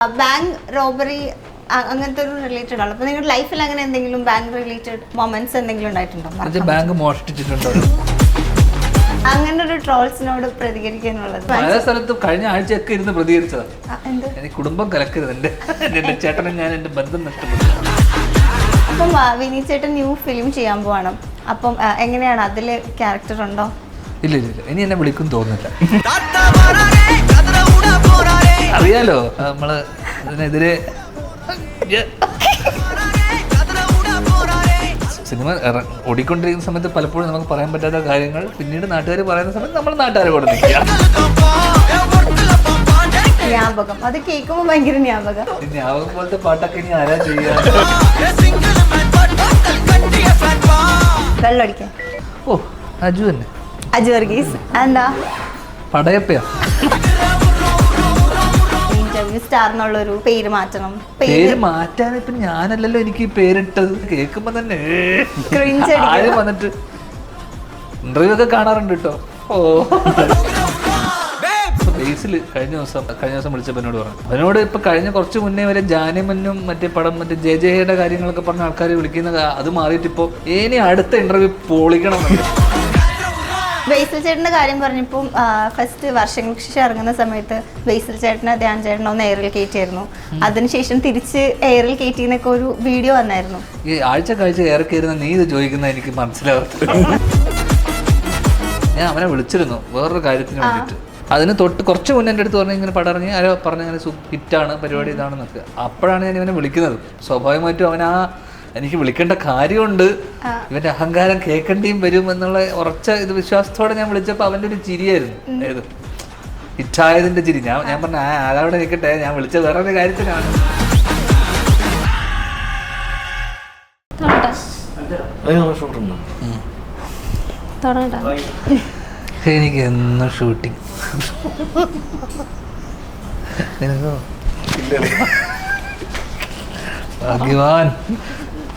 Bank robbery അങ്ങനത്തെ ഒരു related ആണ്. അപ്പൊ നിങ്ങളുടെ ലൈഫിൽ അങ്ങനെ എന്തെങ്കിലും ബാങ്ക് റിലേറ്റഡ് മൊമെന്റ്സ് എന്തെങ്കിലും ഉണ്ടായിട്ടുണ്ടോ? ബാങ്ക് മോഷ്ടിച്ചിട്ടുണ്ടോ? അങ്ങനെ ഒരു ട്രോൾസിനോട് പ്രതികരിക്കാനുള്ളത് പല സ്ഥലത്തും കഴിഞ്ഞ ആഴ്ചയൊക്കെ ഇരുന്ന് പ്രതികരിച്ചതാ. എനിക്ക് കുടുംബം കലക്കരുത്, എന്റെ ചേട്ടനും ഞാൻ എന്റെ ബന്ധം നഷ്ടപ്പെട്ടു. അപ്പം വിനീത് ചേട്ടൻ ന്യൂ ഫിലിം ചെയ്യാൻ പോവാണ്. അപ്പം എങ്ങനെയാണ് അതില് ക്യാരക്ടർ ഉണ്ടോ? ഇല്ല ഇല്ല, ഇനി എന്നെ വിളിക്കും തോന്നുന്നില്ല. അറിയാലോ നമ്മള് ഇതിനെതിരെ സിനിമ ഓടിക്കൊണ്ടിരിക്കുന്ന സമയത്ത് പലപ്പോഴും നമുക്ക് പറയാൻ പറ്റാത്ത കാര്യങ്ങൾ പിന്നീട് നാട്ടുകാർ പറയുന്ന സമയത്ത് നമ്മൾ നാട്ടുകാരെ കൂടെ നിൽക്കുക. ജ്ഞാപകം അത് കേൾക്കുമ്പോൾ ഭയങ്കര ജ്ഞാപകം. ജ്ഞാപകം പോലത്തെ പാട്ടൊക്കെ ഇനി ആരാ ചെയ്യാ? വെള്ളമടിക്കാൻ ഓ അജു തന്നെ. അജു വർഗീസ് എന്താ പടയപ്പയാ? ഇന്റർവ്യൂ സ്റ്റാർ എന്നുള്ളൊരു പേര് മാറ്റണം. പേര് മാറ്റാൻ ഇപ്പൊ ഞാനല്ലല്ലോ എനിക്ക് പേരിട്ടത്. കേൾക്കുമ്പോ തന്നെ ആരും വന്നിട്ട് ഇന്റർവ്യൂ ഒക്കെ കാണാറുണ്ട് കേട്ടോ. ഓ ബേസിൽ കഴിഞ്ഞ ദിവസം വിളിച്ചപ്പോൾ എന്നോട് പറഞ്ഞു, അവനോട് ഇപ്പൊ കഴിഞ്ഞ കുറച്ച് മുന്നേ വരെ ജാനിമന്നും മറ്റേ പടം മറ്റേ ജയയുടെ കാര്യങ്ങളൊക്കെ പറഞ്ഞ ആൾക്കാർ വിളിക്കുന്ന അത് മാറിയിട്ട് ഇപ്പൊ ഇനി അടുത്ത ഇന്റർവ്യൂ പൊളിക്കണം. ബേസിൽ ചേട്ടൻ്റെ കാര്യം പറഞ്ഞപ്പോൾ ഫസ്റ്റ് വർഷങ്ങൾക്ക് ശേഷം ഇറങ്ങുന്ന സമയത്ത് ബേസിൽ ചേട്ടനെ ധ്യാൻ ചേട്ടനെ ഒന്ന് എയറിൽ കയറ്റിയായിരുന്നു. അതിനുശേഷം തിരിച്ച് എയറിൽ കയറ്റിന്നൊക്കെ ഒരു വീഡിയോ വന്നായിരുന്നു. ഈ ആഴ്ച എയർ കയറുന്ന നീ ഇത് ചോദിക്കുന്ന എനിക്ക് മനസ്സിലാവത്തില്ല. ഞാൻ അവനെ വിളിച്ചിരുന്നു വേറൊരു കാര്യത്തിന് വേണ്ടിയിട്ട്. അതിന് തൊട്ട് കുറച്ച് മുന്നേ എൻ്റെ അടുത്ത് പറഞ്ഞ് ഇങ്ങനെ പടം ഇറങ്ങി ആരോ പറഞ്ഞ അങ്ങനെ ഹിറ്റാണ് പരിപാടി ഇതാണെന്നൊക്കെ. അപ്പോഴാണ് ഞാൻ ഇവനെ വിളിക്കുന്നത്. സ്വാഭാവികമായിട്ടും അവൻ എനിക്ക് വിളിക്കേണ്ട കാര്യമുണ്ട്, ഇവന്റെ അഹങ്കാരം കേൾക്കേണ്ടിയും വരും എന്നുള്ള ഉറച്ച ഇത് വിശ്വാസത്തോടെ ഞാൻ വിളിച്ചപ്പോൾ അവൻ്റെ ഒരു ചിരിയായിരുന്നു. ഏത് ഹിറ്റായതിന്റെ ചിരി. ഞാൻ പറഞ്ഞ അതവിടെ നിൽക്കട്ടെ, ഞാൻ വിളിച്ച വേറൊരു കാര്യത്തിനാണ്. എനിക്ക് എന്നും ഷൂട്ടിങ്. ഭാഗ്യവാൻ.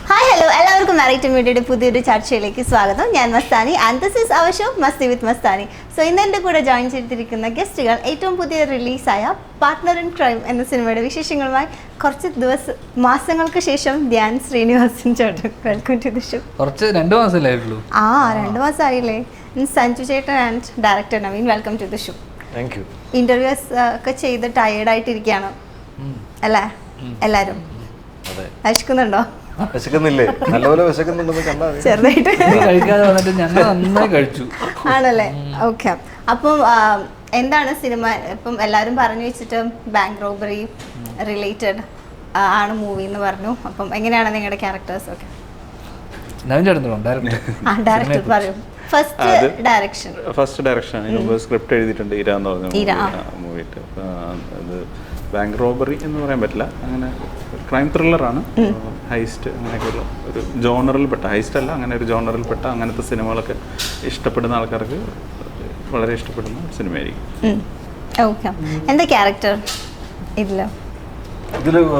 ഹായ് ഹലോ, എല്ലാവർക്കും വെറൈറ്റി മീഡിയയുടെ പുതിയൊരു ചർച്ചയിലേക്ക് സ്വാഗതം. ഞാൻ Mastani and this is our show Masti with Mastani. So ഇന്ന് എൻ്റെ കൂടെ ജോയിൻ ചെയ്തിരിക്കുന്ന ഗസ്റ്റുകൾ ഏറ്റവും പുതിയ റിലീസായ പാർട്ട്ണർ ഇൻ ക്രൈം എന്ന സിനിമയുടെ വിശേഷങ്ങളുമായി കുറച്ച് മാസങ്ങൾക്ക് ശേഷം ധ്യാൻ ശ്രീനിവാസൻ ചേട്ടൻ. Welcome to the show. കുറച്ച് 2 മാസമല്ലായിട്ടുള്ളൂ. 2 മാസം ആയില്ലേ. സഞ്ജു ചേട്ടൻ and director Naveen, welcome to the show. Thank you. Interviews ഒക്കെ ചെയ്ത് ടയേർഡായിട്ടിരിക്കുകയാണ് അല്ലേ എല്ലാവരും? വിശക്കുന്നുണ്ടോ? വിശക്കുന്നില്ലേ? നല്ലപോലെ വിശക്കുന്നുണ്ടെന്ന് കണ്ടാൽ ചെറുതായിട്ട് കഴിക്കാതെ വന്നിട്ട് ഞങ്ങൾ നന്നായി കഴിച്ചു. ആണല്ലേ? ഓക്കെ. അപ്പം എന്താണ് സിനിമ? ഇപ്പം എല്ലാവരും പറഞ്ഞു വെച്ചിട്ട് ബാങ്ക് റോബറി റിലേറ്റഡ് ആണ് മൂവി എന്ന് പറഞ്ഞു. അപ്പം എങ്ങനെയാണ് നിങ്ങളുടെ ക്യാരക്ടേഴ്സ് ഒക്കെ? നവീൻ ചേട്ടൻ ഡയറക്ടർ പറയൂ. ഫസ്റ്റ് ഡയറക്ഷൻ സ്ക്രിപ്റ്റ് എഴുതിയിട്ടുണ്ട്. ഇര എന്ന് പറഞ്ഞ മൂവിയിട്ട്. അത് ബാങ്ക് റോബറി എന്ന് പറയാൻ പറ്റില്ല, അങ്ങനെ ക്രൈം ത്രില്ലറാണ്. ഹൈസ്റ്റ് അങ്ങനെയൊക്കെയുള്ള ഒരു ജോണറിൽപ്പെട്ട, ഹൈസ്റ്റ് അല്ല, അങ്ങനെ ഒരു ജോണറിൽപ്പെട്ട അങ്ങനത്തെ സിനിമകളൊക്കെ ഇഷ്ടപ്പെടുന്ന ആൾക്കാർക്ക് വളരെ ഇഷ്ടപ്പെടുന്ന സിനിമയായിരിക്കും. ഓക്കെ. എന്താ ക്യാരക്ടർ ഇതില്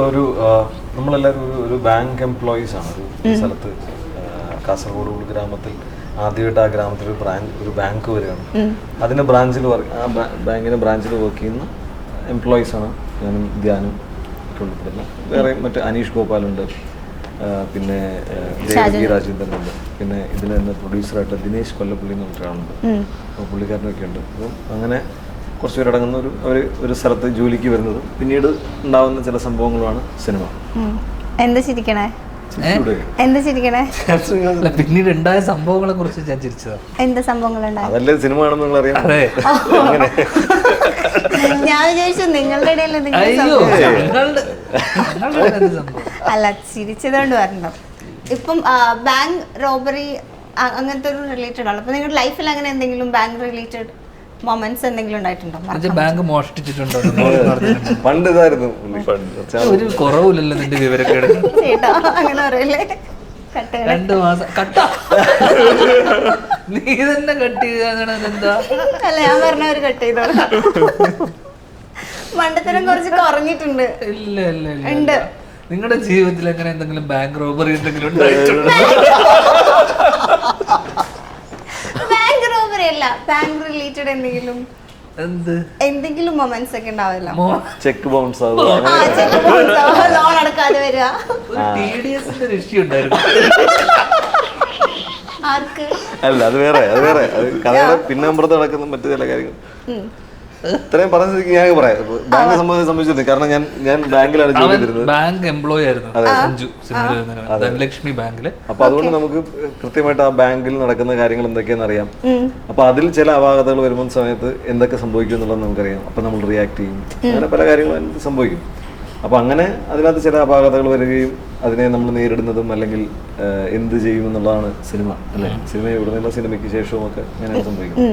ഒരു നമ്മളെല്ലാവരും ഒരു ബാങ്ക് എംപ്ലോയീസ് ആണ്. ഒരു സ്ഥലത്ത് കാസർഗോഡ് ഉൾഗ്രാമത്തിൽ ആദ്യമായിട്ട് ആ ഗ്രാമത്തിൽ ഒരു ബാങ്ക് വരികയാണ്. അതിൻ്റെ ബ്രാഞ്ചിൽ ബാങ്കിൻ്റെ ബ്രാഞ്ചിൽ വർക്ക് ചെയ്യുന്ന എംപ്ലോയീസാണ് ഞാനും ധ്യാനും ഒക്കെ ഉൾപ്പെടുന്ന. വേറെ മറ്റേ അനീഷ് ഗോപാലുണ്ട്, പിന്നെ ദേവകി രാജേന്ദ്രൻ ഉണ്ട്, പിന്നെ ഇതിൽ തന്നെ പ്രൊഡ്യൂസറായിട്ട് ദിനേശ് കൊല്ലപ്പള്ളി എന്ന് പറഞ്ഞിട്ടാളുണ്ട്. അപ്പോൾ പുള്ളിക്കാരനൊക്കെ ഉണ്ട്. അപ്പം അങ്ങനെ കുറച്ച് പേരടങ്ങുന്ന ഒരു സ്ഥലത്ത് ജോലിക്ക് വരുന്നത് പിന്നീട് ഉണ്ടാകുന്ന ചില സംഭവങ്ങളുമാണ് സിനിമ. എന്താ ചിരിക്കണേ? പിന്നീട് ഉണ്ടായ സംഭവങ്ങളെ കുറിച്ച് ഞാൻ ചിരിച്ചതാ. എന്താ സംഭവങ്ങളുണ്ടായി? അതല്ലേ സിനിമ ആണെന്ന് നിങ്ങൾ അറിയാം. ഞാൻ വിചാരിച്ചു നിങ്ങളുടെ ഇടയിൽ അല്ല, ചിരിച്ചതുകൊണ്ട് വരണം. ഇപ്പം ബാങ്ക് റോബറി അങ്ങനത്തെ ഒരു റിലേറ്റഡ് ആണ്. അപ്പൊ നിങ്ങളുടെ ലൈഫിൽ അങ്ങനെ എന്തെങ്കിലും ബാങ്ക് റിലേറ്റഡ് മൊമെന്റ്സ് എന്തെങ്കിലും ഉണ്ടായിട്ടുണ്ടോ? ബാങ്ക് മോഷ്ടിച്ചിട്ടുണ്ടോ? പണ്ട് ഇതായിരുന്നു. ഒരു കുറവില്ലല്ലോ നിന്റെ വിവരക്കേട്. ചേട്ടാ അങ്ങനെ പറയല്ലേ. 2 മാസം കട്ട നീ തന്നെ കട്ട് ചെയ്താ? അല്ല, ഞാൻ പറഞ്ഞ ഒരു കട്ട് ചെയ്തോളൂ. മണ്ടത്തരം കുറച്ച് കുറഞ്ഞിട്ടുണ്ട്. ഇല്ല ഇല്ല ഇല്ല. നിങ്ങളുടെ ജീവിതത്തിൽ അങ്ങനെ എന്തെങ്കിലും ബാങ്ക് റോബറി എന്തെങ്കിലും ഉണ്ടായിട്ടുണ്ടോ? ബാങ്ക് റോബറി അല്ല, ബാങ്ക് റിലേറ്റഡ് എന്തെങ്കിലും എന്ത് എന്തെങ്കിലും മൊമെന്റ്സ് ഒക്കെ ഉണ്ടാവല്ലോ. ചെക്ക് ബൗൺസ് ലോൺ അടക്കാതെ വരിക. ഒരു ഇഷ്യൂ ഉണ്ടായിരുന്നു. ആർക്ക്? അല്ല, അത് വേറെ അത് കഥയുടെ പിന്നാമ്പുറത്ത് നടക്കുന്ന മറ്റു ചില കാര്യങ്ങൾ. ഇത്രയും പറഞ്ഞ ഞാൻ പറയാം. ബാങ്ക് സംബന്ധിച്ചിട്ടുണ്ട്. കാരണം ഞാൻ ബാങ്കിലാണ് ജോലി ചെയ്തിരുന്നത്. ബാങ്ക് എംപ്ലോയി ആയിരുന്നു സഞ്ജു, ധനലക്ഷ്മി ബാങ്കില്. അപ്പൊ അതുകൊണ്ട് നമുക്ക് കൃത്യമായിട്ട് ആ ബാങ്കിൽ നടക്കുന്ന കാര്യങ്ങൾ എന്തൊക്കെയാണെന്ന് അറിയാം. അപ്പൊ അതിൽ ചില അപാകതകൾ വരുന്ന സമയത്ത് എന്തൊക്കെ സംഭവിക്കും എന്നുള്ളത് നമുക്കറിയാം. അപ്പൊ നമ്മൾ റിയാക്ട് ചെയ്യും. അങ്ങനെ പല കാര്യങ്ങളും സംഭവിക്കും. അപ്പൊ അങ്ങനെ അതിനകത്ത് ചില അപാകതകൾ വരികയും അതിനെ നമ്മൾ നേരിടുന്നതും അല്ലെങ്കിൽ എന്ത് ചെയ്യും എന്നുള്ളതാണ് സിനിമ അല്ലെ. സിനിമ ഇവിടുന്നുള്ള സിനിമയ്ക്ക് ശേഷവും ഒക്കെ അങ്ങനെയാണ് സംഭവിക്കുന്നത്.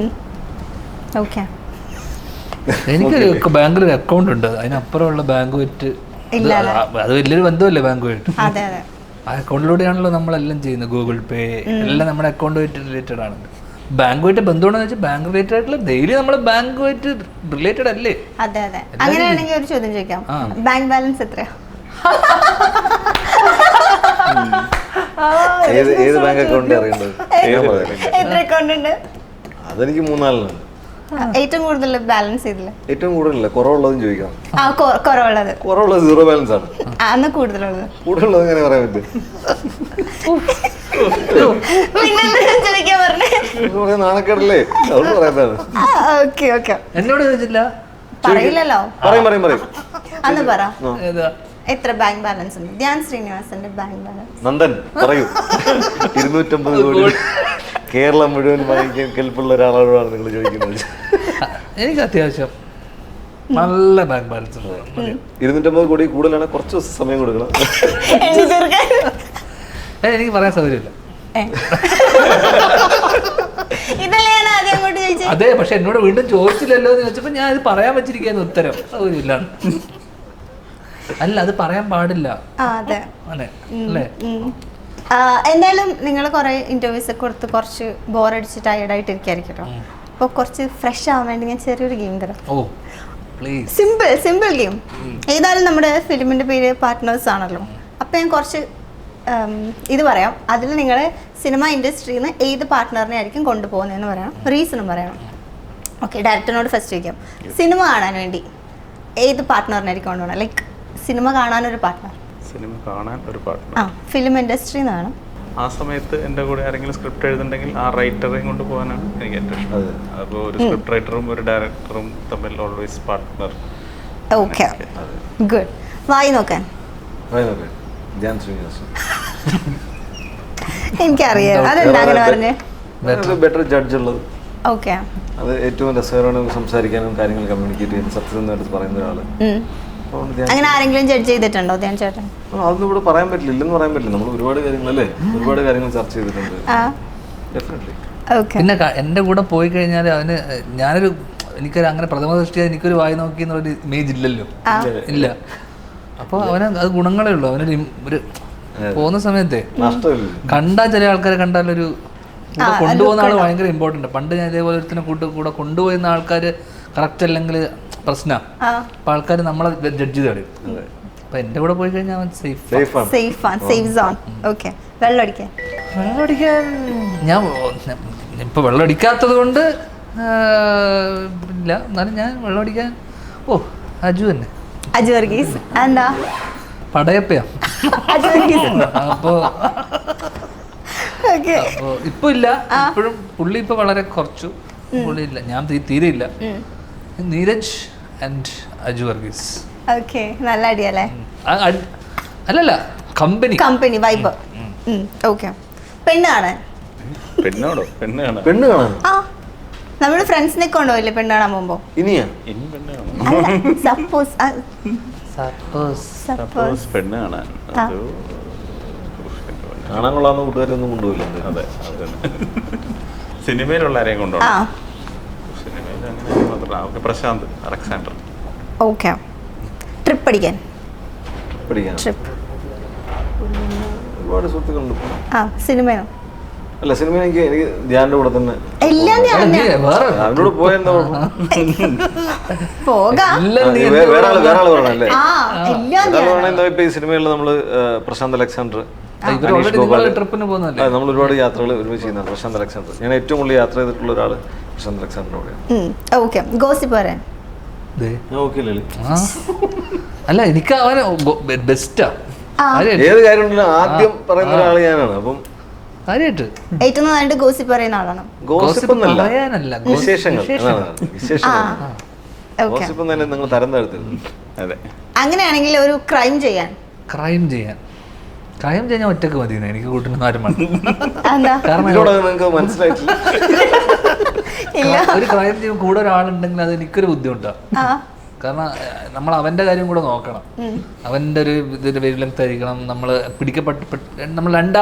എനിക്ക് ബാങ്കിൽ ഒരു അക്കൗണ്ട് ഉണ്ട്. അതിനപ്പുറമുള്ള ബാങ്കുമായിട്ട് അത് വലിയൊരു ബന്ധമല്ലേ ബാങ്കുമായിട്ട്. ആ അക്കൗണ്ടിലൂടെയാണല്ലോ നമ്മളെല്ലാം ചെയ്യുന്നത്. ഗൂഗിൾ പേ എല്ലാം നമ്മുടെ അക്കൗണ്ടുമായിട്ട് റിലേറ്റഡ് ആണ്. ബാങ്കുമായിട്ട് ബന്ധമുണ്ടെന്ന് വെച്ചാൽ ബാങ്ക് റിലേറ്റഡ് ആയിട്ടുള്ള ഡെയിലി നമ്മൾ ബാങ്കുമായിട്ട് റിലേറ്റഡ് അല്ലേ. അതെ അതെ. അങ്ങനെയാണെങ്കിൽ ഒരു ചോദ്യം ചോദിക്കാം, ബാങ്ക് ബാലൻസ് എത്രയാ? ഏത് ബാങ്ക് അക്കൗണ്ട് അറിയേണ്ടത്? എത്ര അക്കൗണ്ട് ഉണ്ട്? അതെനിക്ക് 3-4 ഏറ്റവും കൂടുതൽ ബാലൻസ് ചെയ്തില്ല? ഏറ്റവും കൂടുതലല്ല, കുറവുള്ളതും ചോദിക്കാം. കുറവുള്ളത് 0 ബാലൻസ് ആണ്. അന്ന് കൂടുതലുള്ളത് എങ്ങനെ പറയാൻ പറ്റും? നാണക്കേടല്ലേ, അതുകൊണ്ട് പറയുന്നതാണ്. എന്നോട് ചോദിച്ചില്ല. പറയില്ലല്ലോ. പറയും. അന്ന് പറ, എത്ര ബാങ്ക് ബാലൻസ് ഉണ്ട്? ധ്യാൻ ശ്രീനിവാസന്റെ ബാങ്ക് ബാലൻസ്. നന്ദൻ പറയൂ. 250 കോടി കേരളം മുഴുവൻ വാങ്ങിക്കാൻ കെൽപ്പുള്ള ഒരാളോടാണ് നിങ്ങൾ ചോദിക്കുന്നത്. എനിക്ക് അത്യാവശ്യം നല്ല ബാങ്ക് ബാലൻസ് ഉണ്ട്. 250 കോടി കൂടുതലാണ്. കുറച്ച് ദിവസം സമയം കൊടുക്കണം. എനിക്ക് പറയാൻ സൗകര്യമില്ല. അതെ, പക്ഷെ എന്നോട് വീണ്ടും ചോദിച്ചില്ലല്ലോ എന്ന് ചോദിച്ചപ്പോ ഞാൻ ഇത് പറയാൻ വെച്ചിരിക്കുന്ന ഉത്തരം സൗകര്യമില്ല. അല്ല, അത് പറയാൻ പാടില്ല. അല്ലേ? എന്തായാലും നിങ്ങൾ കുറെ ഇന്റർവ്യൂസ് ഒക്കെ കൊടുത്ത് കുറച്ച് ബോറടിച്ച് ടയർഡായിട്ട് ഇരിക്കായിരിക്കട്ടോ. അപ്പോൾ കുറച്ച് ഫ്രഷ് ആവാൻ വേണ്ടി ഞാൻ ചെറിയൊരു ഗെയിം തരാം. Simple game. ഏതായാലും നമ്മുടെ ഫിലിമിന്റെ പേര് പാർട്ട്നേഴ്സ് ആണല്ലോ. അപ്പം ഞാൻ കുറച്ച് ഇത് പറയാം. അതിൽ നിങ്ങൾ സിനിമ ഇൻഡസ്ട്രിയിൽ നിന്ന് ഏത് പാർട്ട്ണറിനെ ആയിരിക്കും കൊണ്ടുപോകുന്നതെന്ന് പറയണം, റീസണും പറയണം. ഓക്കെ, ഡയറക്ടറിനോട് ഫസ്റ്റ് ചോദിക്കാം. സിനിമ കാണാൻ വേണ്ടി ഏത് പാർട്ട്ണറിനായിരിക്കും കൊണ്ടുപോകണം? ലൈക്ക് സിനിമ കാണാനൊരു പാർട്ട്ണർ. ഫിലിം ഇൻഡസ്ട്രിയിൽ നിന്നാണ്. ആ സമയത്ത് എൻ്റെ കൂടെ ആരെങ്കിലും സ്ക്രിപ്റ്റ് എഴുതുന്നുണ്ടെങ്കിൽ ആ റൈറ്ററെയും കൊണ്ട് പോകാനാണ് എനിക്ക് ഏറ്റവും ഇഷ്ടം. അപ്പോൾ ഒരു സ്ക്രിപ്റ്റ് റൈറ്ററും ഒരു ഡയറക്ടറും തമ്മിൽ ഓൾവേസ് പാർട്ട്ണർ. Okay, good. വായി നോക്കാൻ എനിക്കറിയാം. അതെന്താ അങ്ങനെ പറഞ്ഞേ? ബെറ്റർ ജഡ്ജ് ഉള്ളത്. ഓക്കെ, അത് ഏറ്റവും രസകരമാണ് സംസാരിക്കാനും കാര്യങ്ങൾ കമ്മ്യൂണിക്കേറ്റ് ചെയ്യാൻ സത്യസന്ധമായിട്ട് പറയുന്ന ഒരാള്. അങ്ങനെ ആരെങ്കിലും ജഡ്ജ് ചെയ്തിട്ടുണ്ടോ ധ്യാൻ ചേട്ടൻ? അതൊന്നും ഇവിടെ പറയാൻ പറ്റില്ല, ഇല്ലെന്ന് പറയാൻ പറ്റില്ല. നമ്മൾ ഒരുപാട് കാര്യങ്ങളല്ലേ, ഒരുപാട് കാര്യങ്ങൾ ചർച്ച ചെയ്തിട്ടുണ്ട്. പിന്നെ എൻ്റെ കൂടെ പോയി കഴിഞ്ഞാൽ അവന് എനിക്കൊരു അങ്ങനെ പ്രഥമ ദൃഷ്ടിയാൽ എനിക്കൊരു വായി നോക്കി എന്നുള്ളൊരു ഇമേജ് ഇല്ലല്ലോ. ഇല്ല. അപ്പോൾ അവന് അത് ഗുണങ്ങളേ ഉള്ളൂ. അവനൊരു പോകുന്ന സമയത്തെ കണ്ടാൽ ചില ആൾക്കാരെ കണ്ടാലൊരു കൊണ്ടുപോകുന്ന ആൾ ഭയങ്കര ഇമ്പോർട്ടൻ്റ്. പണ്ട് ഞാൻ ഇതേപോലെ ഒരുത്തിനെ കൂടെ കൊണ്ടുപോയിരുന്ന ആൾക്കാർ കറക്റ്റ് അല്ലെങ്കിൽ പ്രശ്നമാണ്. അപ്പൊ ആൾക്കാർ നമ്മളെ ജഡ്ജ് ചെയ്ത് കളയും. അപ്പൊ എന്റെ കൂടെ പോയി കഴിഞ്ഞാൽ അവൻ വെള്ളമടിക്കാൻ ഞാൻ ഇപ്പൊ വെള്ളമടിക്കാത്തത് കൊണ്ട് ഇല്ല, എന്നാലും ഞാൻ വെള്ളമടിക്കാൻ അജു തന്നെ. അജു വർഗീസ് എന്താ പടയപ്പയാ. അപ്പോ ഇപ്പൊ ഇല്ല, ഇപ്പോഴും പുള്ളി ഇപ്പൊ വളരെ കുറച്ചു. പുള്ളി ഇല്ല, ഞാൻ തീരെ ഇല്ല. നീരജ് ആൻഡ് അജു വർഗീസ്. ഓക്കേ, നല്ല ഐഡിയ. അല്ലല്ല, കമ്പനി വൈബ്. ഓക്കേ. പെണ്ണ് കാണാൻ നമ്മുടെ ഫ്രണ്ട്സിനെ കൊണ്ടുപോയില്ലേ പെണ്ണ് കാണാൻ പോകുമ്പോ? സപ്പോസ് പെണ്ണ് കാണാൻ കാണാൻ കൊള്ളാവുന്ന കൂട്ടുകാരൊന്നും കൊണ്ടുപോയില്ല. അതെ, സിനിമയിലുള്ള ആരെയും കൊണ്ടുപോകണം. പ്രശാന്ത്, അലക്സാണ്ടർ. ഓക്കെ. ട്രിപ്പ് അടിക്കാൻ ഒരുപാട് സുഹൃത്തുക്കളുണ്ട്. സിനിമയോ? അല്ല സിനിമ എനിക്ക് ധ്യാന്റെ കൂടെ തന്നെ എല്ലാം ഞാൻ വേറെ അവനോട് പോയെന്താ പോകാം. വേറെ ആള് പറഞ്ഞല്ലേ ആ എല്ലാം ഒരാൾ പറഞ്ഞാൽ ഇപ്പൊ ഈ സിനിമയിൽ നമ്മള് പ്രശാന്ത് അലക്സാണ്ടർ, ട്രിപ്പിന് പോകുന്നല്ലേ. നമ്മൾ ഒരുപാട് യാത്രകൾ ഒരുമിച്ച് ചെയ്യുന്നതാണ്. പ്രശാന്ത് അലക്സാണ്ടർ, ഞാൻ ഏറ്റവും കൂടുതൽ യാത്ര ചെയ്തിട്ടുള്ള ഒരാള് പ്രശാന്ത് അലക്സാണ്ടറിനോടെയാണ്. ഓക്കെ ഗോസിപ്പ് പറയാൻ ഓക്കെ അല്ല എനിക്ക് അവന് ബെസ്റ്റാ ഏത് കാര്യം ഉണ്ടെങ്കിലും ആദ്യം പറയുന്ന ഒരാള് ഞാനാണ്. അപ്പം കാര്യമായിട്ട് ഏറ്റവും നന്നായിട്ട് ഗോസിപ്പ് പറയുന്ന ആളാണ്. ഗോസിപ്പ് എന്നല്ല, പറയാനല്ല, വിശേഷങ്ങൾ. വിശേഷങ്ങൾ ഓക്കെ. ഗോസിപ്പ് തന്നെ നിങ്ങൾ തരം തരത്തില്ല. അതെ. അങ്ങനെയാണെങ്കിൽ ഒരു ക്രൈം ചെയ്യാൻ ക്രൈം ചെയ്യാൻ ഒറ്റക്ക് മതി, എനിക്ക് കൂട്ടുന്ന ആരും വേണ്ട. എന്താ കാരണം ഇതിലൂടെ നിങ്ങൾക്ക് മനസ്സിലായിട്ടില്ല. ഇല്ല. ഒരു ക്രൈം ചെയ്യും കൂടെ ഒരാളുണ്ടെങ്കിൽ അത് എനിക്കൊരു ബുദ്ധിമുട്ടാണ്. കാരണം നമ്മൾ അവന്റെ കാര്യം കൂടെ നോക്കണം. അവന്റെ ഒരു ഇതിന്റെ വേവ് ലെങ്ത് ആയിരിക്കണം. നമ്മൾ നമ്മൾ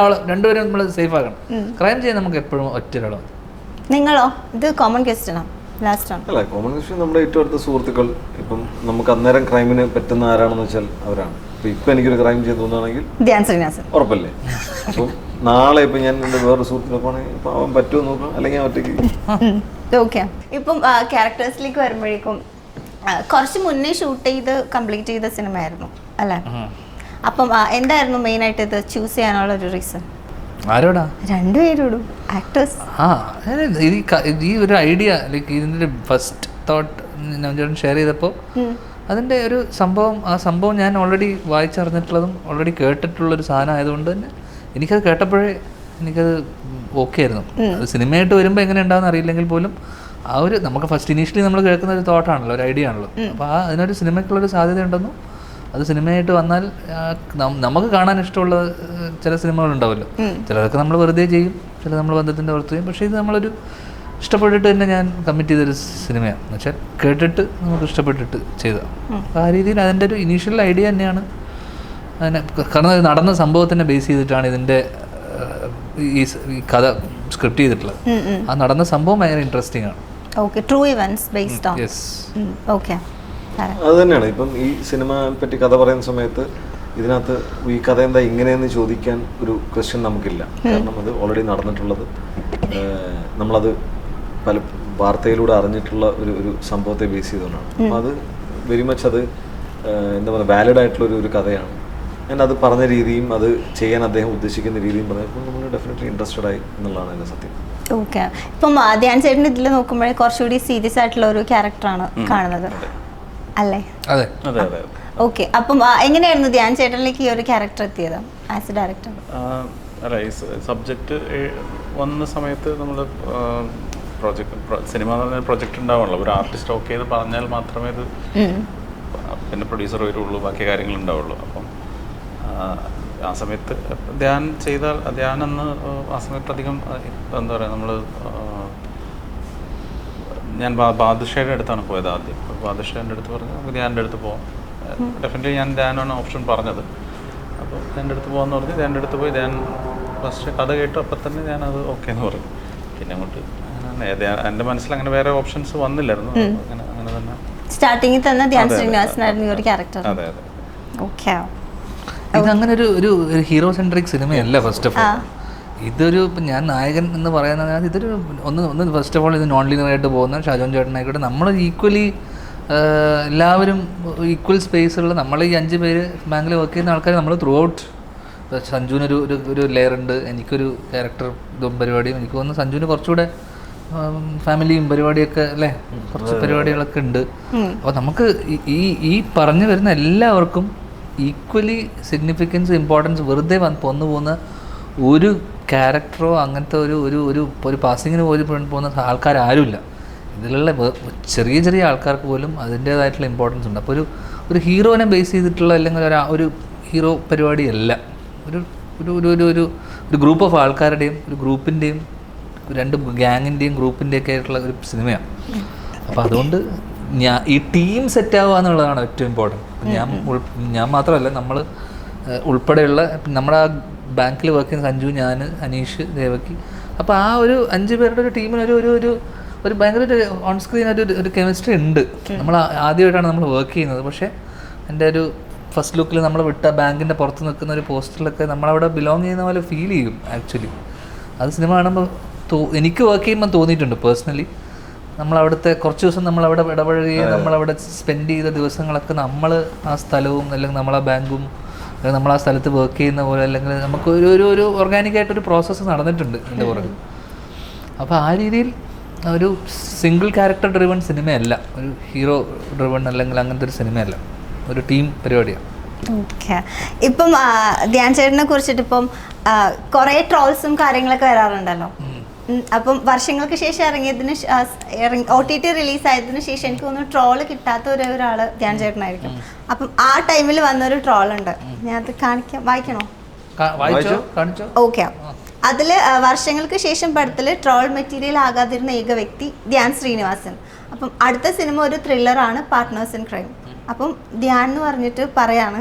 രണ്ടുപേരും നമ്മൾ സേഫ് ആക്കണം. ക്രൈം ചെയ്യാൻ നമുക്ക് എപ്പോഴും ഒറ്റ ഒരാളോ. നിങ്ങളോ? ഇത് കോമൺ ക്വസ്റ്റ്യനാ, ലാസ്റ്റ് ആണ്. അല്ല, കോമൺ ക്വസ്റ്റ്യൻ നമ്മുടെ ഏറ്റവും അടുത്ത സുഹൃത്തുക്കൾ. ഇപ്പം നമുക്ക് അന്നേരം ക്രൈമിന് പറ്റുന്ന ആരാണെന്ന് വെച്ചാൽ അവരാണ്. ഇപ്പൊ എനിക്കൊരു ക്രൈം ചെയ്ത് തോന്നുകയാണെങ്കിൽ ധ്യാൻ ശ്രീനിവാസൻ ഉറപ്പല്ലേ. അപ്പം നാളെ ഇപ്പൊ ഞാൻ എന്റെ വേറെ സുഹൃത്തിനൊക്കെ ആണെങ്കിൽ ഇപ്പൊ അവൻ പറ്റുമോ നോക്കാം, അല്ലെങ്കിൽ ഒറ്റയ്ക്ക്. ഓക്കെ. ഇപ്പം ക്യാരക്ടേഴ്സിലേക്ക് വരുമ്പോഴേക്കും കുറച്ച് മുന്നേ ഷൂട്ട് ചെയ്ത് കംപ്ലീറ്റ് ചെയ്ത സിനിമ ആയിരുന്നു അല്ലേ? അപ്പം എന്തായിരുന്നു മെയിൻ ആയിട്ട് ഇത് ചൂസ് ചെയ്യാനുള്ള ഒരു റീസൺ? ആരോടാ? രണ്ടുപേരോടും ആക്ടേഴ്സ്. ഈ ഒരു ഐഡിയ ലൈക്ക് ഇതിന്റെ ഫസ്റ്റ് തോട്ട് ഞാൻ ഷെയർ ചെയ്തപ്പോൾ അതിന്റെ ഒരു സംഭവം, ആ സംഭവം ഞാൻ ഓൾറെഡി വായിച്ചറിഞ്ഞിട്ടുള്ളതും ഓൾറെഡി കേട്ടിട്ടുള്ളൊരു സാധനം ആയതുകൊണ്ട് തന്നെ എനിക്കത് കേട്ടപ്പോഴേ എനിക്കത് ഓക്കെ ആയിരുന്നു. അത് സിനിമയായിട്ട് വരുമ്പോൾ എങ്ങനെ ഉണ്ടാകുന്ന അറിയില്ലെങ്കിൽ പോലും ആ ഒരു നമുക്ക് ഫസ്റ്റ് ഇനീഷ്യലി നമ്മൾ കേൾക്കുന്ന ഒരു തോട്ടാണല്ലോ, ഒരു ഐഡിയ ആണല്ലോ. അപ്പോൾ അതിനൊരു സിനിമയ്ക്കുള്ളൊരു സാധ്യത ഉണ്ടെന്നും അത് സിനിമയായിട്ട് വന്നാൽ നമുക്ക് കാണാൻ ഇഷ്ടമുള്ള ചില സിനിമകളുണ്ടാവുമല്ലോ. ചിലതൊക്കെ നമ്മൾ വെറുതെ ചെയ്യും, ചില നമ്മൾ ബന്ധത്തിൻ്റെ പുറത്ത് ചെയ്യും. പക്ഷേ ഇത് നമ്മളൊരു ഇഷ്ടപ്പെട്ടിട്ട് തന്നെ ഞാൻ കമ്മിറ്റ് ചെയ്തൊരു സിനിമയാണ്. എന്ന് വെച്ചാൽ കേട്ടിട്ട് നമുക്ക് ഇഷ്ടപ്പെട്ടിട്ട് ചെയ്തതാണ്. അപ്പോൾ ആ രീതിയിൽ അതിൻ്റെ ഒരു ഇനീഷ്യൽ ഐഡിയ തന്നെയാണ് അതിനെ. കാരണം അത് നടന്ന സംഭവത്തിനെ ബേസ് ചെയ്തിട്ടാണ് ഇതിൻ്റെ ഈ കഥ സ്ക്രിപ്റ്റ് ചെയ്തിട്ടുള്ളത്. ആ നടന്ന സംഭവം ഭയങ്കര ഇൻട്രസ്റ്റിംഗ് ആണ്. Okay, true events based on. Yes. Okay. അത് തന്നെയാണ്. ഇപ്പം ഈ സിനിമയെ പറ്റി കഥ പറയുന്ന സമയത്ത് ഇതിനകത്ത് ഈ കഥ എന്താ ഇങ്ങനെയെന്ന് ചോദിക്കാൻ ഒരു ക്വസ്റ്റ്യൻ നമുക്കില്ല. കാരണം അത് ഓൾറെഡി നടന്നിട്ടുള്ളത്, നമ്മളത് പല വാർത്തയിലൂടെ അറിഞ്ഞിട്ടുള്ള ഒരു സംഭവത്തെ ബേസ് ചെയ്തുകൊണ്ടാണ്. അപ്പം അത് വെരി മച്ച് അത് എന്താ പറയുക വാലിഡ് ആയിട്ടുള്ള ഒരു കഥയാണ്. ഞാൻ അത് പറഞ്ഞ രീതിയും അത് ചെയ്യാൻ അദ്ദേഹം ഉദ്ദേശിക്കുന്ന രീതിയും പറഞ്ഞപ്പോൾ നമ്മൾ ഡെഫിനറ്റ്ലി ഇൻട്രസ്റ്റഡ് ആയി എന്നുള്ളതാണ് എൻ്റെ സത്യം. ഓക്കെ. ഇപ്പം ധ്യാൻ ചേട്ടൻ ഇതിൽ നോക്കുമ്പോഴേ കുറച്ചുകൂടി സീരിയസ് ആയിട്ടുള്ള ഒരു ക്യാരക്ടറാണ് കാണുന്നത് അല്ലേ? അതെ അതെ അതെ. ഓക്കെ. അപ്പം എങ്ങനെയായിരുന്നു ധ്യാൻ ചേട്ടനിലേക്ക് ഈ ഒരു ക്യാരക്ടർ എത്തിയത് ആസ് എ ഡയറക്ടർ? അല്ല, ഈ സബ്ജക്റ്റ് വന്ന സമയത്ത് നമ്മൾ സിനിമ എന്ന് പറഞ്ഞാൽ പ്രൊജക്റ്റ് ഉണ്ടാവുള്ളൂ. ഒരു ആർട്ടിസ്റ്റ് ഓക്കെ ചെയ്ത് പറഞ്ഞാൽ മാത്രമേ ഇത് പിന്നെ പ്രൊഡ്യൂസർ വരുള്ളൂ, ബാക്കി കാര്യങ്ങൾ ഉണ്ടാവുള്ളൂ. അപ്പം ആ സമയത്ത് ധ്യാനെന്ന് ആ സമയത്ത് അധികം എന്താ പറയുക, നമ്മൾ ഞാൻ ബാദുഷയുടെ അടുത്താണ് പോയത് ആദ്യം. ബാദുഷയുടെ അടുത്ത് പറഞ്ഞു നമുക്ക് ധ്യാൻ്റെ അടുത്ത് പോകാം. ഡെഫിനറ്റ്ലി ഞാൻ ധ്യാനാണ് ഓപ്ഷൻ പറഞ്ഞത്. അപ്പോൾ ധ്യാൻ്റെ അടുത്ത് പോകാമെന്ന് പറഞ്ഞ് ധ്യാൻ്റെ അടുത്ത് പോയി. ധ്യാൻ ഫസ്റ്റ് കഥ കേട്ടു, അപ്പം തന്നെ ഞാനത് ഓക്കെ എന്ന് പറഞ്ഞു. പിന്നെ അങ്ങോട്ട് എൻ്റെ മനസ്സിൽ അങ്ങനെ വേറെ ഓപ്ഷൻസ് വന്നില്ലായിരുന്നു. അങ്ങനെ തന്നെ സ്റ്റാർട്ടിങ്ങിൽ തന്നെ ധ്യാൻ ശ്രീനിവാസനായിരുന്നു ഈ ഒരു ക്യാരക്ടർ. അതെ അതെ. ഓക്കെ. ഇതങ്ങനെ ഒരു ഹീറോ സെൻട്രിക് സിനിമയല്ല. ഫസ്റ്റ് ഓഫ് ഓൾ ഇതൊരു ഇപ്പം ഞാൻ നായകൻ എന്ന് പറയുന്നത് ഇതൊരു ഒന്ന് ഫസ്റ്റ് ഓഫ് ഓൾ ഇത് നോൺ ലീനിയർ ആയിട്ട് പോകുന്ന ഷാജോൻ ചേട്ടനായിക്കോട്ടെ, നമ്മൾ ഈക്വലി എല്ലാവരും ഈക്വൽ സ്പേസുള്ള നമ്മൾ ഈ 5 പേര് ബാങ്കിൽ വർക്ക് ചെയ്യുന്ന ആൾക്കാർ നമ്മൾ ത്രൂ ഔട്ട്. സഞ്ജുവിനൊരു ഒരു ലെയർ ഉണ്ട്, എനിക്കൊരു ക്യാരക്ടർ ഇതും പരിപാടിയും. എനിക്ക് തോന്നുന്നു സഞ്ജുവിന് കുറച്ചുകൂടെ ഫാമിലിയും പരിപാടിയൊക്കെ അല്ലേ, കുറച്ച് പരിപാടികളൊക്കെ ഉണ്ട്. അപ്പോൾ നമുക്ക് ഈ പറഞ്ഞു വരുന്ന എല്ലാവർക്കും ഈക്വലി സിഗ്നിഫിക്കൻസ് ഇമ്പോർട്ടൻസ് വെറുതെ വന്നു പോകുന്ന ഒരു ക്യാരക്ടറോ അങ്ങനത്തെ ഒരു പാസിങ്ങിന് പോലും പോകുന്ന ആൾക്കാരാരുമില്ല. ഇതിലുള്ള ചെറിയ ചെറിയ ആൾക്കാർക്ക് പോലും അതിൻ്റേതായിട്ടുള്ള ഇമ്പോർട്ടൻസ് ഉണ്ട്. അപ്പോൾ ഒരു ഹീറോനെ ബേസ് ചെയ്തിട്ടുള്ള അല്ലെങ്കിൽ ഒരു ഹീറോ പരിപാടിയല്ല, ഒരു ഗ്രൂപ്പ് ഓഫ് ആൾക്കാരുടെയും ഒരു ഗ്രൂപ്പിൻ്റെയും 2 ഗ്യാങ്ങിൻ്റെയും ഗ്രൂപ്പിൻ്റെയൊക്കെ ആയിട്ടുള്ള ഒരു സിനിമയാണ്. അപ്പോൾ അതുകൊണ്ട് ഈ ടീം സെറ്റ് ആവുക എന്നുള്ളതാണ് ഏറ്റവും ഇമ്പോർട്ടൻറ്റ്. ഞാൻ മാത്രമല്ല, നമ്മൾ ഉൾപ്പെടെയുള്ള നമ്മുടെ ആ ബാങ്കിൽ വർക്ക് ചെയ്യുന്ന സഞ്ജു, ഞാൻ, അനീഷ്, ദേവകി. അപ്പോൾ ആ ഒരു 5 പേരുടെ ഒരു ടീമിന് ഒരു ഭയങ്കര ഒരു ഓൺ സ്ക്രീൻ ഒരു കെമിസ്ട്രി ഉണ്ട്. നമ്മൾ ആദ്യമായിട്ടാണ് നമ്മൾ വർക്ക് ചെയ്യുന്നത്. പക്ഷേ എൻ്റെ ഒരു ഫസ്റ്റ് ലുക്കിൽ നമ്മൾ വിട്ട ബാങ്കിൻ്റെ പുറത്ത് നിൽക്കുന്ന ഒരു പോസ്റ്ററിലൊക്കെ നമ്മളവിടെ ബിലോങ് ചെയ്യുന്ന പോലെ ഫീൽ ചെയ്യും ആക്ച്വലി. അത് സിനിമ കാണുമ്പോൾ എനിക്ക് വർക്ക് ചെയ്യുമ്പോൾ തോന്നിയിട്ടുണ്ട് പേഴ്സണലി. നമ്മളവിടുത്തെ കുറച്ച് ദിവസം നമ്മളവിടെ ഇടപഴകുകയും നമ്മളവിടെ സ്പെൻഡ് ചെയ്ത ദിവസങ്ങളൊക്കെ നമ്മൾ ആ സ്ഥലവും അല്ലെങ്കിൽ നമ്മളാ ബാങ്കും അല്ലെങ്കിൽ നമ്മൾ ആ സ്ഥലത്ത് വർക്ക് ചെയ്യുന്ന പോലെ അല്ലെങ്കിൽ നമുക്ക് ഒരു ഓർഗാനിക്കായിട്ടൊരു പ്രോസസ്സ് നടന്നിട്ടുണ്ട് എൻ്റെ പുറകിൽ. അപ്പോൾ ആ രീതിയിൽ ഒരു സിംഗിൾ ക്യാരക്ടർ ഡ്രിവൺ സിനിമയല്ല, ഒരു ഹീറോ ഡ്രിവൺ അല്ലെങ്കിൽ അങ്ങനത്തെ ഒരു സിനിമയല്ല, ഒരു ടീം പരിപാടിയാണ്. ഓക്കെ. ഇപ്പം ധ്യാൻ ചേട്ടനെ കുറിച്ചിട്ട് ഇപ്പം കുറേ ട്രോൾസും കാര്യങ്ങളൊക്കെ വരാറുണ്ടല്ലോ. അപ്പം വർഷങ്ങൾക്ക് ശേഷം OTT റിലീസായതിനു ശേഷം എനിക്ക് തോന്നുന്നു ട്രോള് കിട്ടാത്ത ഒരാൾ ധ്യാൻ ചേട്ടനായിരിക്കും. അപ്പം ആ ടൈമിൽ വന്നൊരു ട്രോൾ ഉണ്ട്, ഞാൻ അത് വായിക്കണോ? ഓക്കെ. അതിൽ വർഷങ്ങൾക്ക് ശേഷം പടത്തിൽ ട്രോൾ മെറ്റീരിയൽ ആകാതിരുന്ന ഏക വ്യക്തി ധ്യാൻ ശ്രീനിവാസൻ. അപ്പം അടുത്ത സിനിമ ഒരു ത്രില്ലറാണ്, പാർട്ട്നേഴ്സ് ഇൻ ക്രൈം. അപ്പം ധ്യാൻ എന്ന് പറഞ്ഞിട്ട് പറയാണ്,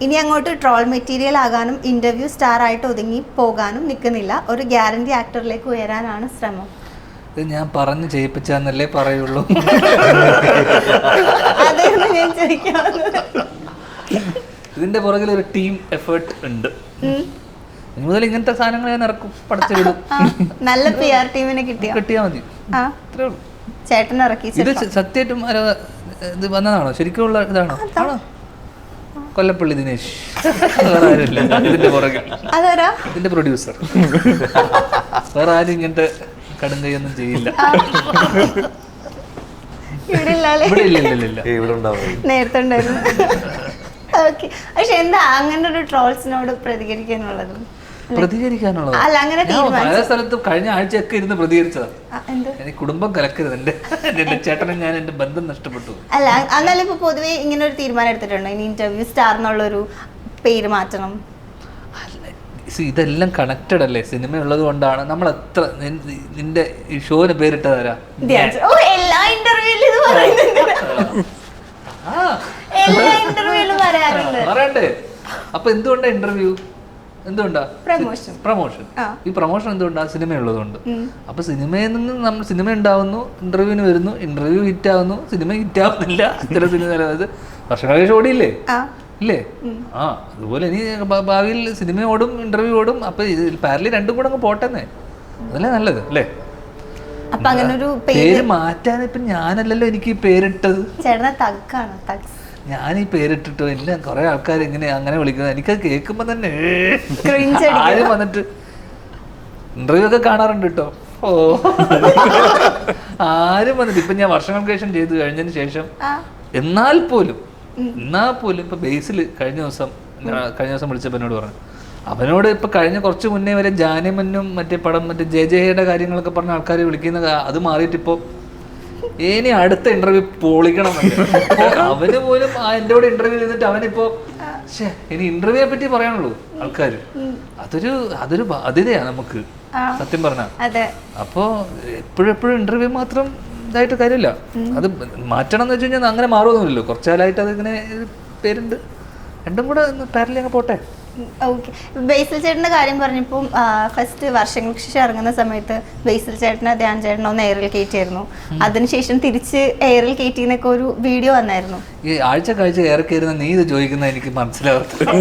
ഇനി അങ്ങോട്ട് ട്രോൾ മെറ്റീരിയൽ ആകാനും ഇന്റർവ്യൂ സ്റ്റാർ ആയിട്ട് ഒതുങ്ങി പോകാനും നിൽക്കുന്നില്ല, ഒരു ഗ്യാരണ്ടി ആക്ടറിലേക്ക് ഉയരാനാണ് ശ്രമം. ഇത് ഞാൻ പറഞ്ഞു ചെയ്യിപ്പിച്ചെന്നല്ലേ പറയുള്ളൂ. അതാണ് ഞാൻ ചോദിക്കാറുള്ളത്. ഇതിന്റെ പുറകിൽ ഒരു ടീം എഫേർട്ട് ഉണ്ട്. ഇനി മുതൽ ഇങ്ങനത്തെ സാധനങ്ങൾ ഞാൻ ഇറക്കും, പടച്ചിടും. നല്ല PR ടീമിനെ കിട്ടിയാൽ മതി, അത്രേ ഉള്ളൂ. ചേട്ടൻ ഇറക്കി. ഇത് സത്യമായിട്ടും ഇത് വന്നതാണോ, ശരിക്കുള്ള ഇതാണോ? ആണോ? കൊല്ലപ്പള്ളി ദിനേശ്, വേറെ ആരുമില്ല ഇതിന്റെ പുറകിൽ. ഇതിന്റെ പ്രൊഡ്യൂസർ, വേറെ ആരും ഇങ്ങനത്തെ കടും കൈയൊന്നും ചെയ്യില്ല. നേരത്തെ ഉണ്ടായിരുന്നു. ഓക്കെ. പക്ഷെ എന്താ അങ്ങനെ ഒരു ട്രോൾസിനോട് പ്രതികരിക്കാനുള്ളത്? അല്ല, അങ്ങനെ പല സ്ഥലത്തും കഴിഞ്ഞ ആഴ്ചയൊക്കെ ഇരുന്ന് പ്രതികരിച്ചതാ. എനിക്ക് കുടുംബം കലക്കരുത്, എന്റെ ചേട്ടനും ഞാൻ എന്റെ ബന്ധം നഷ്ടപ്പെട്ടു. അല്ല, എന്നാലും ഇപ്പൊ പൊതുവെ ഇങ്ങനെ ഒരു തീരുമാനം എടുത്തിട്ടുണ്ടോ, ഇനി ഇന്റർവ്യൂ സ്റ്റാർ എന്നുള്ളൊരു പേര് മാറ്റണം? ഇതെല്ലാം കണക്റ്റഡ് അല്ലേ, സിനിമ ഉള്ളത് കൊണ്ടാണ്. നമ്മൾ എത്ര നിന്റെ ഈ ഷോന് പേരിട്ടതാരാ? എല്ലാ ഇന്റർവ്യൂവിലും പറയണ്ടേ? അപ്പൊ എന്തുകൊണ്ടാ ഇന്റർവ്യൂ, എന്തുകൊണ്ടാ പ്രമോഷൻ? ഈ പ്രമോഷൻ എന്തുകൊണ്ടാ? സിനിമ ഉള്ളതുകൊണ്ട്. അപ്പൊ സിനിമയിൽ നിന്ന് നമ്മൾ സിനിമ ഉണ്ടാവുന്നു, ഇന്റർവ്യൂവിന് വരുന്നു, ഇന്റർവ്യൂ ഹിറ്റ് ആവുന്നു, സിനിമ ഹിറ്റ് ആവുന്നില്ല. ചില സിനിമ വർഷങ്ങൾക്ക് ഓടിയില്ലേ ഇല്ലേ? അതുപോലെ ഇനി ഭാവിയിൽ സിനിമ ഓടും, ഇന്റർവ്യൂ ഓടും. അപ്പൊ പാരലി രണ്ടും കൂടെ അങ്ങ് പോട്ടെന്നേ, അതല്ലേ നല്ലത് അല്ലേ? പേര് മാറ്റാൻ ഇപ്പൊ ഞാനല്ലല്ലോ എനിക്ക് ഈ പേരിട്ടത്, ഞാൻ ഈ പേരിട്ടിട്ടോ എല്ലാം കുറെ ആൾക്കാർ ഇങ്ങനെ അങ്ങനെ വിളിക്കുന്നത്. എനിക്കത് കേൾക്കുമ്പോ തന്നെ ആരും വന്നിട്ട് ഇന്റർവ്യൂ ഒക്കെ കാണാറുണ്ട് കേട്ടോ. ആരും വന്നിട്ട് ഇപ്പൊ ഞാൻ വർഷങ്ങൾക്ക് ശേഷം ചെയ്ത് കഴിഞ്ഞതിന് ശേഷം എന്നാൽ പോലും ഇപ്പൊ ബേസിൽ കഴിഞ്ഞ ദിവസം വിളിച്ചപ്പോൾ എന്നോട് പറഞ്ഞു, അവനോട് ഇപ്പൊ കഴിഞ്ഞ കുറച്ച് മുന്നേ വരെ ജാനമന്നും മറ്റേ പടം മറ്റേ ജയയുടെ കാര്യങ്ങളൊക്കെ പറഞ്ഞ ആൾക്കാർ വിളിക്കുന്ന അത് മാറിയിട്ട് ഇപ്പൊ ഇനി അടുത്ത ഇന്റർവ്യൂ പൊളിക്കണം. അവന് പോലും എൻ്റെ കൂടെ ഇന്റർവ്യൂ ചെയ്തിട്ട് അവനിപ്പോ ഇനി ഇന്റർവ്യൂയെ പറ്റി പറയാനുള്ളൂ ആൾക്കാർ. അതൊരു ബാധ്യതയാണ് നമുക്ക് സത്യം പറഞ്ഞാൽ. അപ്പോ എപ്പോഴും ഇന്റർവ്യൂ മാത്രം ഇതായിട്ട് കാര്യമില്ല, അത് മാറ്റണം എന്ന് വെച്ച് കഴിഞ്ഞാൽ അങ്ങനെ മാറുമൊന്നുമില്ലല്ലോ. കുറച്ചു കാലമായിട്ട് അതിങ്ങനെ പേരുണ്ട്, രണ്ടും കൂടെ പാരലി അങ്ങ് പോട്ടെ. ഓക്കെ. ബേസിൽ ചേട്ടൻ്റെ കാര്യം പറഞ്ഞപ്പോൾ ഫസ്റ്റ് വർഷങ്ങൾക്ക് ശേഷം ഇറങ്ങുന്ന സമയത്ത് ബേസിൽ ചേട്ടനെ ധ്യാൻ ചേട്ടനെ ഒന്ന് എയറിൽ കയറ്റിയായിരുന്നു. അതിനുശേഷം തിരിച്ച് എയറിൽ കയറ്റിന്നൊക്കെ ഒരു വീഡിയോ വന്നായിരുന്നു. ഈ ആഴ്ച എയർ കയറുന്ന നീ ഇത് ചോദിക്കുന്ന എനിക്ക് മനസ്സിലാവത്തില്ല.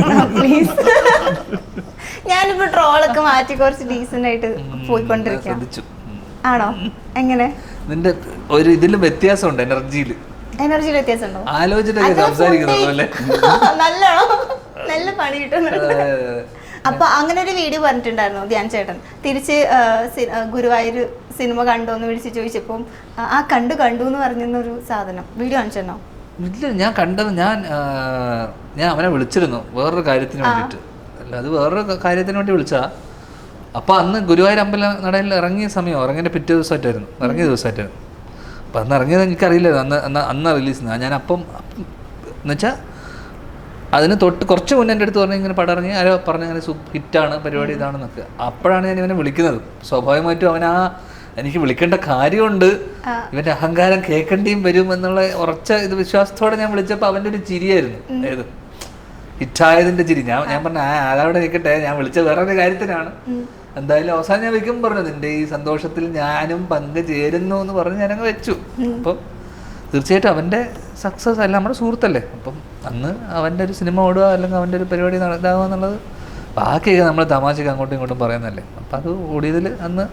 ഞാനിപ്പോ ട്രോളൊക്കെ മാറ്റി കുറച്ച് ഡീസന്റ് ആയിട്ട് പോയിക്കൊണ്ടിരിക്കാം. ആണോ? എങ്ങനെ? നിന്റെ ഒരു ഇതിലും വ്യത്യാസമുണ്ട്, എനർജിയിൽ വ്യത്യാസമുണ്ടോ? ആലോചിച്ചിട്ടൊക്കെ സംസാരിക്കുന്നത് പോലെ നല്ല പണി കിട്ടുന്നുണ്ട്. അപ്പൊ അങ്ങനെ ഒരു വീഡിയോ പറഞ്ഞിട്ടുണ്ടായിരുന്നു ധ്യാൻ ചേട്ടൻ. തിരിച്ച് ഗുരുവായൂർ സിനിമ കണ്ടോ എന്ന് വിളിച്ച് ചോദിച്ചപ്പം കണ്ടു എന്ന് പറഞ്ഞൊരു സാധനം വീഡിയോ കാണിച്ചോ? ഇല്ല, ഞാൻ കണ്ടത് ഞാൻ അവനെ വിളിച്ചിരുന്നു വേറൊരു കാര്യത്തിന് വേണ്ടിയിട്ട്. അല്ല, അത് വേറൊരു കാര്യത്തിന് വേണ്ടി വിളിച്ചാ. അപ്പൊ അന്ന് ഗുരുവായൂർ അമ്പല നടയിൽ ഇറങ്ങിയ ഇറങ്ങിയ പിറ്റേ ദിവസമായിട്ടായിരുന്നു, ഇറങ്ങിയ ദിവസമായിട്ടായിരുന്നു. അപ്പൊ അന്ന് ഇറങ്ങിയത് എനിക്കറിയില്ലായിരുന്നു, അന്ന് റിലീസ്. ഞാൻ അപ്പം എന്നുവെച്ചാൽ അതിന് തൊട്ട് കുറച്ച് മുന്നേ എൻ്റെ അടുത്ത് പറഞ്ഞ് ഇങ്ങനെ പടം ഇറങ്ങി ആരോ പറഞ്ഞ അങ്ങനെ ഹിറ്റാണ് പരിപാടി ഇതാണെന്നൊക്കെ. അപ്പോഴാണ് ഞാൻ ഇവനെ വിളിക്കുന്നത്. സ്വാഭാവികമായിട്ടും എനിക്ക് വിളിക്കേണ്ട കാര്യമുണ്ട്, ഇവന്റെ അഹങ്കാരം കേൾക്കേണ്ടിയും വരും എന്നുള്ള ഉറച്ച ഇത് വിശ്വാസത്തോടെ ഞാൻ വിളിച്ചപ്പോൾ അവൻ്റെ ഒരു ചിരിയായിരുന്നു, ഏത് ഹിറ്റായതിന്റെ ചിരി. ഞാൻ പറഞ്ഞ അതവിടെ നിൽക്കട്ടെ, ഞാൻ വിളിച്ച വേറൊരു കാര്യത്തിനാണ്. എന്തായാലും അവസാനം ഞാൻ വെക്കും പറഞ്ഞു, നിന്റെ ഈ സന്തോഷത്തിൽ ഞാനും പങ്കുചേരുന്നു എന്ന് പറഞ്ഞ് ഞാനങ്ങ് വെച്ചു. അപ്പം തീർച്ചയായിട്ടും അവൻ്റെ സക്സസ് അല്ല, നമ്മുടെ സുഹൃത്തല്ലേ. അപ്പം അന്ന് അവൻ്റെ ഒരു സിനിമ ഓടുക അല്ലെങ്കിൽ അവൻ്റെ ഒരു പരിപാടി ഇതാവുക എന്നുള്ളത് ബാക്കിയൊക്കെ നമ്മൾ തമാശക്ക് അങ്ങോട്ടും ഇങ്ങോട്ടും പറയുന്നതല്ലേ. അപ്പം അത് ഓടിയതിൽ അന്ന്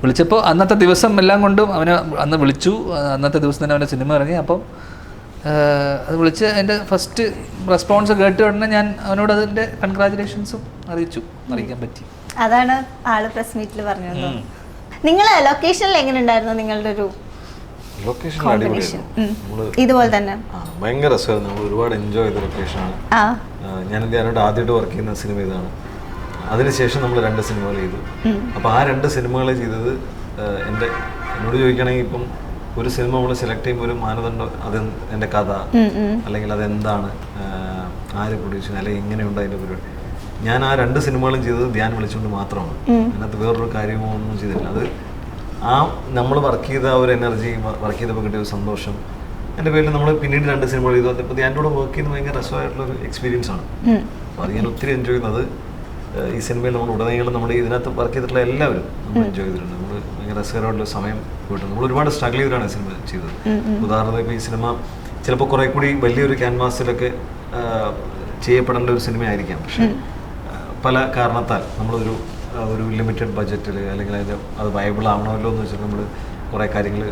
വിളിച്ചപ്പോൾ അന്നത്തെ ദിവസം എല്ലാം കൊണ്ടും അവനെ അന്ന് വിളിച്ചു. അന്നത്തെ ദിവസം തന്നെ അവൻ്റെ സിനിമ ഇറങ്ങി. അപ്പം അത് വിളിച്ച് എൻ്റെ ഫസ്റ്റ് റെസ്പോൺസ് കേട്ട് ഉടനെ ഞാൻ അവനോട് അതിൻ്റെ കൺഗ്രാജുലേഷൻസും അറിയിക്കാൻ പറ്റി. അതാണ് ആള് പ്രസ് മീറ്റിൽ പറഞ്ഞത്. നിങ്ങളെ ലൊക്കേഷനിൽ എങ്ങനെ ഉണ്ടായിരുന്നു നിങ്ങളുടെ ഒരു ലൊക്കേഷൻ കോമ്പിനേഷൻ? അടിപൊളിയായിരുന്നു. ഇതുപോലെ തന്നെ ഭയങ്കര രസമായിരുന്നു. നമ്മൾ ഒരുപാട് എൻജോയ് ചെയ്ത ലൊക്കേഷനാണ്. ഞാൻ അതിനോട് ആദ്യമായിട്ട് വർക്ക് ചെയ്യുന്ന സിനിമ ഇതാണ്. അതിനുശേഷം നമ്മൾ 2 സിനിമകൾ ചെയ്തു. അപ്പോൾ ആ 2 സിനിമകൾ ചെയ്തത് എന്നോട് ചോദിക്കുകയാണെങ്കിൽ ഇപ്പം ഒരു സിനിമ നമ്മൾ സെലക്ട് ചെയ്യുമ്പോൾ ഒരു മാനദണ്ഡം, അത് എൻ്റെ കഥ അല്ലെങ്കിൽ അതെന്താണ്, ആര് പ്രൊഡ്യൂസ് ചെയ്യുന്നത്, അല്ലെങ്കിൽ എങ്ങനെയുണ്ട് അതിൻ്റെ പരിപാടി. ഞാൻ ആ 2 സിനിമകളും ചെയ്തത് ധ്യാൻ വിളിച്ചുകൊണ്ട് മാത്രമാണ്. അതിനകത്ത് വേറൊരു കാര്യമോ ഒന്നും ചെയ്തിട്ടില്ല. അത് ആ നമ്മൾ വർക്ക് ചെയ്ത ഒരു എനർജി, വർക്ക് ചെയ്തപ്പോൾ കിട്ടിയ ഒരു സന്തോഷം, എൻ്റെ പേരിൽ നമ്മൾ പിന്നീട് 2 സിനിമകൾ ചെയ്തു. അപ്പോൾ ധ്യാൻ്റെ കൂടെ വർക്ക് ചെയ്യുന്നത് ഭയങ്കര രസമായിട്ടുള്ളൊരു എക്സ്പീരിയൻസ് ആണ്. അപ്പോൾ അത് ഞാൻ ഒത്തിരി എൻജോയ് ചെയ്യുന്നത്. ഈ സിനിമയിൽ നമ്മൾ ഉടനീളം നമ്മുടെ ഇതിനകത്ത് വർക്ക് ചെയ്തിട്ടുള്ള എല്ലാവരും നമ്മൾ എൻജോയ് ചെയ്തിട്ടുണ്ട്. നമ്മൾ ഭയങ്കര രസകരമായിട്ടുള്ള സമയം പോയിട്ടുണ്ട്. നമ്മൾ ഒരുപാട് സ്ട്രഗിൾ ചെയ്തിട്ടാണ് സിനിമ ചെയ്തത്. ഉദാഹരണത്തിന് ഇപ്പോൾ ഈ സിനിമ ചിലപ്പോൾ കുറേ കൂടി വലിയൊരു ക്യാൻവാസിലൊക്കെ ചെയ്യപ്പെടേണ്ട ഒരു സിനിമയായിരിക്കാം. പക്ഷേ പല കാരണത്താൽ നമ്മളൊരു ലിമിറ്റഡ് ബഡ്ജറ്റിൽ അല്ലെങ്കിൽ അത് വയബിൾ ആവണമല്ലോ എന്ന് വെച്ചാൽ നമ്മൾ കുറേ കാര്യങ്ങൾ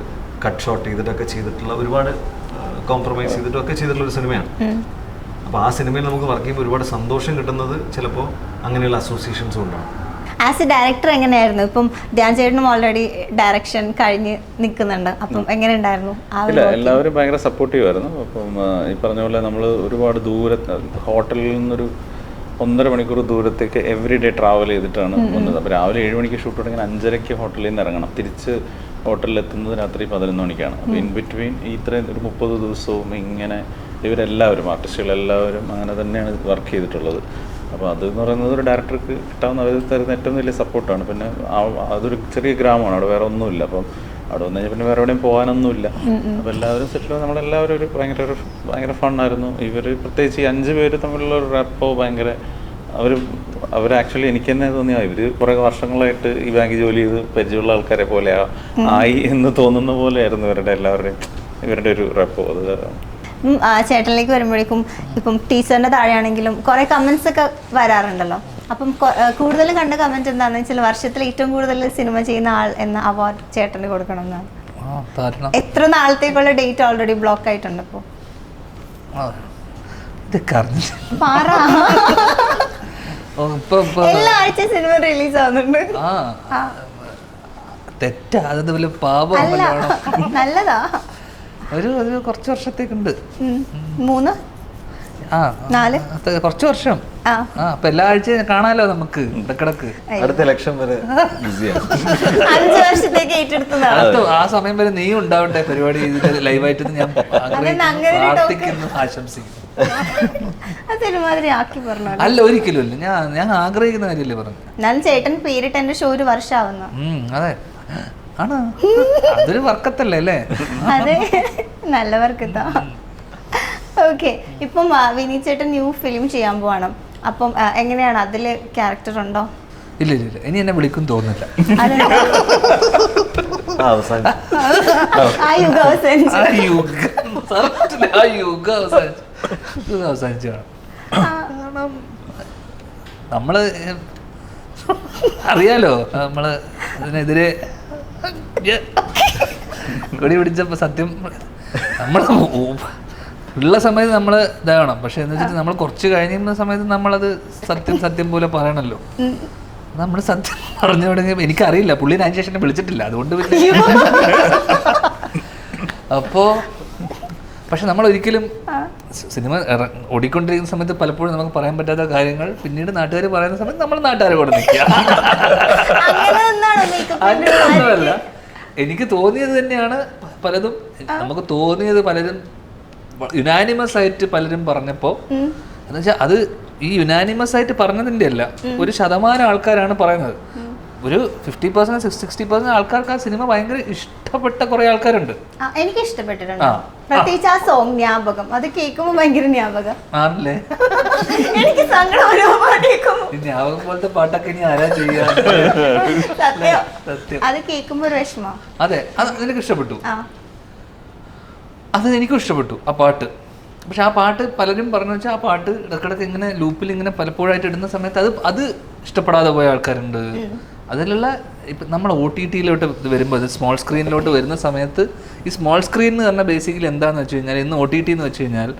കട്ട് ഷോട്ട് ചെയ്തിട്ടൊക്കെ ചെയ്തിട്ടുള്ള, ഒരുപാട് കോംപ്രമൈസ് ചെയ്തിട്ടൊക്കെ ചെയ്തിട്ടുള്ള ഒരു സിനിമയാണ്. അപ്പോൾ ആ സിനിമയിൽ നമുക്ക് വർക്ക് ചെയ്യുമ്പോൾ ഒരുപാട് സന്തോഷം കിട്ടുന്നത് ചിലപ്പോൾ അങ്ങനെയുള്ള അസോസിയേഷൻസ് കൊണ്ടാണ്. ആസ് എ ഡയറക്ടർ എങ്ങനെയായിരുന്നു? ഇപ്പം ധ്യാൻ ചേട്ടനും ഓൾറെഡി ഡയറക്ഷൻ കഴിഞ്ഞ് നിൽക്കുന്നുണ്ട്. അപ്പം എങ്ങനെ ഉണ്ടായിരുന്നു? എല്ലാവരും ഭയങ്കര സപ്പോർട്ടീവ് ആയിരുന്നു. അപ്പം ഈ പറഞ്ഞ പോലെ നമ്മൾ ഒരുപാട് ഹോട്ടലിൽ നിന്നൊരു 1.5 മണിക്കൂർ ദൂരത്തേക്ക് എവറി ഡേ ട്രാവൽ ചെയ്തിട്ടാണ് വന്നത്. അപ്പോൾ രാവിലെ 7 മണിക്ക് ഷൂട്ട് തുടങ്ങി 5:30 ഹോട്ടലിൽ നിന്ന് ഇറങ്ങണം. തിരിച്ച് ഹോട്ടലിൽ എത്തുന്നത് രാത്രി 11 മണിക്കാണ്. അപ്പോൾ ഇൻ ബിറ്റ്വീൻ ഇത്രയും ഒരു 30 ദിവസവും ഇങ്ങനെ ഇവരെല്ലാവരും ആർട്ടിസ്റ്റുകളെല്ലാവരും അങ്ങനെ തന്നെയാണ് വർക്ക് ചെയ്തിട്ടുള്ളത്. അപ്പോൾ അതെന്ന് പറയുന്നത് ഒരു ഡയറക്ടർക്ക് കിട്ടാവുന്ന അവർ തരുന്ന ഏറ്റവും വലിയ സപ്പോർട്ടാണ്. പിന്നെ അതൊരു ചെറിയ ഗ്രാമമാണ്, അവിടെ വേറെ ഒന്നുമില്ല. അപ്പം അവിടെ വന്നു കഴിഞ്ഞാൽ പിന്നെ വേറെ എവിടെയും പോകാനൊന്നുമില്ല. അപ്പോൾ എല്ലാവരും സെറ്റിൽ, നമ്മളെല്ലാവരും ഭയങ്കര ഫണ്ണായിരുന്നു. ഇവർ പ്രത്യേകിച്ച് ഈ 5 പേര് തമ്മിലുള്ള ഒരു റാപ്പോ ഭയങ്കര അവർ ആക്ച്വലി എനിക്ക് തന്നെ തോന്നിയാൽ ഇവർ കുറേ വർഷങ്ങളായിട്ട് ഈ ബാങ്കിൽ ജോലി ചെയ്ത് പരിചയമുള്ള ആൾക്കാരെ പോലെ ആയി എന്ന് തോന്നുന്ന പോലെയായിരുന്നു ഇവരുടെ ഒരു റാപ്പോ. അത് ചേട്ടനിലേക്ക് വരുമ്പോഴേക്കും ഇപ്പം ടീച്ചറിന്റെ താഴെയാണെങ്കിലും കുറെ കമന്റ്സ് ഒക്കെ വരാറുണ്ടല്ലോ. അപ്പം കൂടുതലും കണ്ട കമന്റ് എന്താണെന്ന് വെച്ചാൽ വർഷത്തിൽ ഏറ്റവും കൂടുതൽ സിനിമ ചെയ്യുന്ന ആൾ എന്ന അവാർഡ് ചേട്ടന് കൊടുക്കണം എന്നാണ്. എത്ര നാളത്തേക്കുള്ള ഡേറ്റ് ഓൾറെഡി ബ്ലോക്ക് ആയിട്ടുണ്ട്? ഇപ്പോൾ എല്ലാ ആഴ്ച സിനിമ റിലീസ് ആവുന്നുണ്ട്. തെറ്റാ, അതുപോലെ പാപം നല്ലതാ. ഒരു കുറച്ച് വർഷത്തേക്കുണ്ട്. 3 4 കുറച്ച് വർഷം. അപ്പൊ എല്ലാ ആഴ്ചയും കാണാലോ നമുക്ക് ഇടക്കിടക്ക്. അടുത്ത ഇലക്ഷൻ വരെ 5 വർഷത്തേക്ക് ഏറ്റെടുത്തതാണ്. ആ സമയം വരെ നീ ഉണ്ടാവട്ടെ പരിപാടി ലൈവായിട്ട് ഞാൻ പ്രാർത്ഥിക്കുന്നു, ആശംസിക്കുന്നു. അല്ല, ഒരിക്കലും അല്ല. ഞാൻ ആഗ്രഹിക്കുന്ന കാര്യമല്ലേ പറഞ്ഞു. എന്നാലും ചേട്ടൻ പേരിട്ട് എന്റെ ഷോ 1 വർഷമാവുന്നു. അതെ, ആണ്. അതൊരു വർക്കത്തല്ലേ അല്ലേ? അതെ, നല്ല വർക്കത്താ. ഓക്കെ, ഇപ്പം വിനീത് ചേട്ടൻ ന്യൂ ഫിലിം ചെയ്യാൻ പോവാണ്. അപ്പം എങ്ങനെയാണ്, അതില് ക്യാരക്ടർ ഉണ്ടോ? ഇല്ല, ഇനി എന്നെ വിളിക്കും തോന്നില്ല. നമ്മള് അറിയാലോ, നമ്മള് അതിനെതിരെ കൊടി പിടിച്ചപ്പോ സത്യം നമ്മള് ഉള്ള സമയത്ത് നമ്മൾ ഇതാകണം. പക്ഷെ എന്ന് വെച്ചിട്ട് നമ്മൾ കുറച്ച് കഴിഞ്ഞിരുന്ന സമയത്ത് നമ്മളത് സത്യം പോലെ പറയണല്ലോ. നമ്മൾ സത്യം പറഞ്ഞു തുടങ്ങിയപ്പോൾ എനിക്കറിയില്ല, പുള്ളി അതിന് ശേഷം വിളിച്ചിട്ടില്ല, അതുകൊണ്ട് അപ്പോൾ പക്ഷെ നമ്മൾ ഒരിക്കലും സിനിമ ഓടിക്കൊണ്ടിരിക്കുന്ന സമയത്ത് പലപ്പോഴും നമുക്ക് പറയാൻ പറ്റാത്ത കാര്യങ്ങൾ പിന്നീട് നാട്ടുകാർ പറയുന്ന സമയത്ത് നമ്മൾ നാട്ടുകാരെ കൂടെ നിൽക്കുക. അങ്ങനെയൊന്നുമല്ല, എനിക്ക് തോന്നിയത് തന്നെയാണ് പലതും. നമുക്ക് തോന്നിയത് പലരും യുനാനിമസ് ആയിട്ട് പലരും പറഞ്ഞപ്പോൾ എന്ന് വെച്ചാൽ അത് ഈ യുനാനിമസ് ആയിട്ട് പറഞ്ഞതിൻ്റെ അല്ല, 1% ആൾക്കാരാണ് പറയുന്നത്. ഒരു 50% 60% ആൾക്കാർക്ക് ആ സിനിമ ഭയങ്കര ഇഷ്ടപ്പെട്ട കുറെ ആൾക്കാരുണ്ട്. എനിക്ക് ഇഷ്ടപ്പെട്ടിട്ടുണ്ട്, പ്രത്യേകിച്ച് ആ സോങ് ജ്ഞാപകം. അത് കേൾക്കുമ്പോൾ ഭയങ്കര ജ്ഞാപകം ആണല്ലേ. എനിക്ക് സങ്കടം ജ്ഞാപകം പോലത്തെ പാട്ടൊക്കെ ഇനി ആരാ ചെയ്യാ? സത്യം, അത് കേൾക്കുമ്പോൾ ഒരു വിഷമം. അതെ, അത് എനിക്ക് ഇഷ്ടപ്പെട്ടു. അത് എനിക്കും ഇഷ്ടപ്പെട്ടു ആ പാട്ട്. പക്ഷെ ആ പാട്ട് പലരും പറഞ്ഞു വെച്ചാൽ ആ പാട്ട് ഇടക്കിടക്ക് ഇങ്ങനെ ലൂപ്പിൽ ഇങ്ങനെ പലപ്പോഴായിട്ട് ഇടുന്ന സമയത്ത് അത് ഇഷ്ടപ്പെടാതെ പോയ ആൾക്കാരുണ്ട്. അതിലുള്ള ഇപ്പം നമ്മൾ OTT-യിലോട്ട് വരുമ്പോൾ അത് സ്മോൾ സ്ക്രീനിലോട്ട് വരുന്ന സമയത്ത് ഈ സ്മോൾ സ്ക്രീൻ എന്ന് പറഞ്ഞാൽ ബേസിക്കലി എന്താണെന്ന് വെച്ച് കഴിഞ്ഞാൽ ഇന്ന് OTT എന്ന് വെച്ച് കഴിഞ്ഞാൽ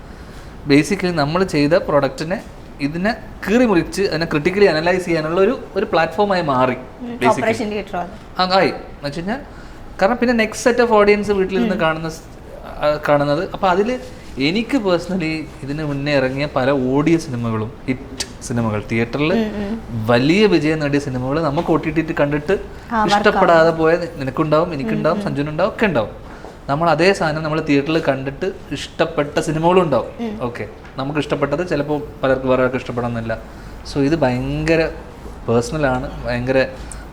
ബേസിക്കലി നമ്മൾ ചെയ്ത പ്രൊഡക്റ്റിനെ ഇതിനെ കീറി മുറിച്ച് അതിനെ ക്രിട്ടിക്കലി അനലൈസ് ചെയ്യാനുള്ള ഒരു പ്ലാറ്റ്ഫോമായി മാറി ബേസിക്കലി ആയി എന്ന് വെച്ച് കഴിഞ്ഞാൽ. കാരണം പിന്നെ നെക്സ്റ്റ് സെറ്റ് ഓഫ് ഓഡിയൻസ് വീട്ടിലിരുന്ന് കാണുന്നത്. അപ്പോൾ അതിൽ എനിക്ക് പേഴ്സണലി ഇതിന് മുന്നേ ഇറങ്ങിയ പല ഓഡിയോ സിനിമകളും ഹിറ്റ് സിനിമകൾ തിയേറ്ററിൽ വലിയ വിജയം നേടിയ സിനിമകൾ നമുക്ക് OTT കണ്ടിട്ട് ഇഷ്ടപ്പെടാതെ പോയ നിനക്കുണ്ടാവും, എനിക്കുണ്ടാവും, സഞ്ജുനുണ്ടാവും, ഒക്കെ ഉണ്ടാവും. നമ്മൾ അതേ സാധനം നമ്മൾ തിയേറ്ററിൽ കണ്ടിട്ട് ഇഷ്ടപ്പെട്ട സിനിമകളും ഉണ്ടാവും. ഓക്കെ, നമുക്ക് ഇഷ്ടപ്പെട്ടത് ചിലപ്പോൾ പലർക്ക് വേറെ ആൾക്ക് ഇഷ്ടപ്പെടണമെന്നില്ല. സോ ഇത് ഭയങ്കര പേഴ്സണലാണ്, ഭയങ്കര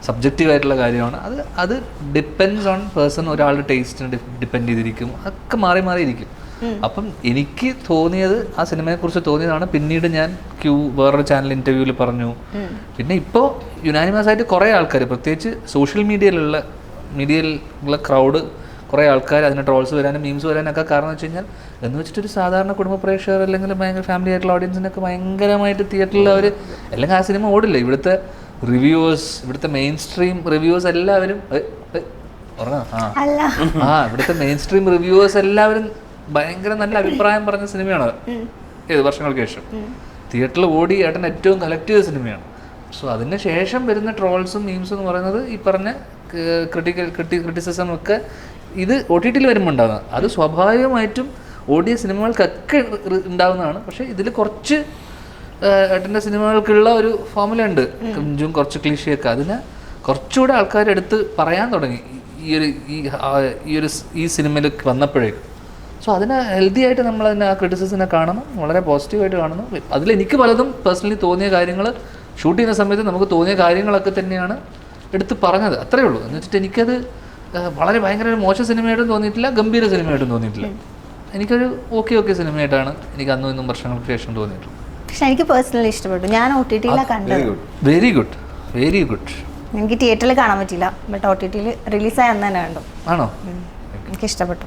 സബ്ജക്റ്റീവായിട്ടുള്ള കാര്യമാണ്. അത് ഡിപ്പെൻഡ്സ് ഓൺ പേഴ്സൺ, ഒരാളുടെ ടേസ്റ്റിന് ഡിപ്പെൻഡ് ചെയ്തിരിക്കും. അതൊക്കെ മാറി മാറിയിരിക്കും. അപ്പം എനിക്ക് തോന്നിയത്, ആ സിനിമയെക്കുറിച്ച് തോന്നിയതാണ്. പിന്നീട് ഞാൻ വേറൊരു ചാനൽ ഇൻ്റർവ്യൂവിൽ പറഞ്ഞു. പിന്നെ ഇപ്പോൾ യുനാനിമസ് ആയിട്ട് കുറേ ആൾക്കാർ, പ്രത്യേകിച്ച് സോഷ്യൽ മീഡിയയിലുള്ള ക്രൗഡ്, കുറേ ആൾക്കാർ അതിന് ട്രോൾസ് വരാനും മീംസ് വരാനൊക്കെ കാരണം വെച്ച് കഴിഞ്ഞാൽ എന്ന് വെച്ചിട്ടൊരു സാധാരണ കുടുംബ പ്രേക്ഷകർ അല്ലെങ്കിൽ ഭയങ്കര ഫാമിലി ആയിട്ടുള്ള ഓഡിയൻസിനൊക്കെ ഭയങ്കരമായിട്ട് തിയേറ്ററിൽ അവർ അല്ലെങ്കിൽ ആ സിനിമ ഓടില്ല. ഇവിടുത്തെ റിവ്യൂവേഴ്സ്, ഇവിടുത്തെ മെയിൻ സ്ട്രീം റിവ്യൂവേഴ്സ് എല്ലാവരും ഇവിടുത്തെ മെയിൻ സ്ട്രീം റിവ്യൂവേഴ്സ് എല്ലാവരും ഭയങ്കര നല്ല അഭിപ്രായം പറഞ്ഞ സിനിമയാണ് വർഷങ്ങൾക്ക് ശേഷം തിയേറ്ററിൽ ഓടി ഏട്ടൻ ഏറ്റവും കളക്ട് ചെയ്ത സിനിമയാണ്. സോ അതിന് ശേഷം വരുന്ന ട്രോൾസും മീംസും എന്ന് പറയുന്നത് ഈ പറഞ്ഞ ക്രിറ്റിസിസം ഒക്കെ ഇത് OTT-യിൽ വരുമ്പോൾ ഉണ്ടാകുന്നത്. അത് സ്വാഭാവികമായിട്ടും ഓഡിയോ സിനിമകൾക്കൊക്കെ ഉണ്ടാകുന്നതാണ്. പക്ഷേ ഇതിൽ കുറച്ച് ഏട്ടൻ്റെ സിനിമകൾക്കുള്ള ഒരു ഫോമുല ഉണ്ട്, കുഞ്ചും കുറച്ച് ക്ലീഷയൊക്കെ. അതിനെ കുറച്ചുകൂടെ ആൾക്കാരെടുത്ത് പറയാൻ തുടങ്ങി ഈ സിനിമയിൽ വന്നപ്പോഴേക്കും. സോ അതിനെ ഹെൽത്തി ആയിട്ട് നമ്മൾ അതിനെ ആ ക്രിറ്റിസിസിനെ കാണണം, വളരെ പോസിറ്റീവായിട്ട് കാണണം. അതിലെനിക്ക് പലതും പേഴ്സണലി തോന്നിയ കാര്യങ്ങൾ ഷൂട്ട് ചെയ്യുന്ന സമയത്ത് നമുക്ക് തോന്നിയ കാര്യങ്ങളൊക്കെ തന്നെയാണ് എടുത്ത് പറഞ്ഞത്. അത്രയേ ഉള്ളൂ. എന്ന് വെച്ചിട്ട് എനിക്കത് വളരെ ഭയങ്കര ഒരു മോശം സിനിമയായിട്ടും തോന്നിയിട്ടില്ല, ഗംഭീര സിനിമയായിട്ടും തോന്നിയിട്ടില്ല. എനിക്കൊരു ഓക്കെ സിനിമയായിട്ടാണ് എനിക്ക് അന്നും ഇന്നും വർഷങ്ങൾക്ക് ശേഷം തോന്നിയിട്ടുള്ളത്. പക്ഷെ എനിക്ക് പേഴ്സണലി ഇഷ്ടപ്പെട്ടു. ഞാൻ OTT-യിലാണ് കണ്ടത്. Very good. എനിക്ക് തിയേറ്ററിൽ കാണാൻ പറ്റില്ല, ബട്ട് OTT-യിൽ റിലീസായി അന്ന് തന്നെ കണ്ടു. ആണോ? എനിക്ക് ഇഷ്ടപ്പെട്ടു.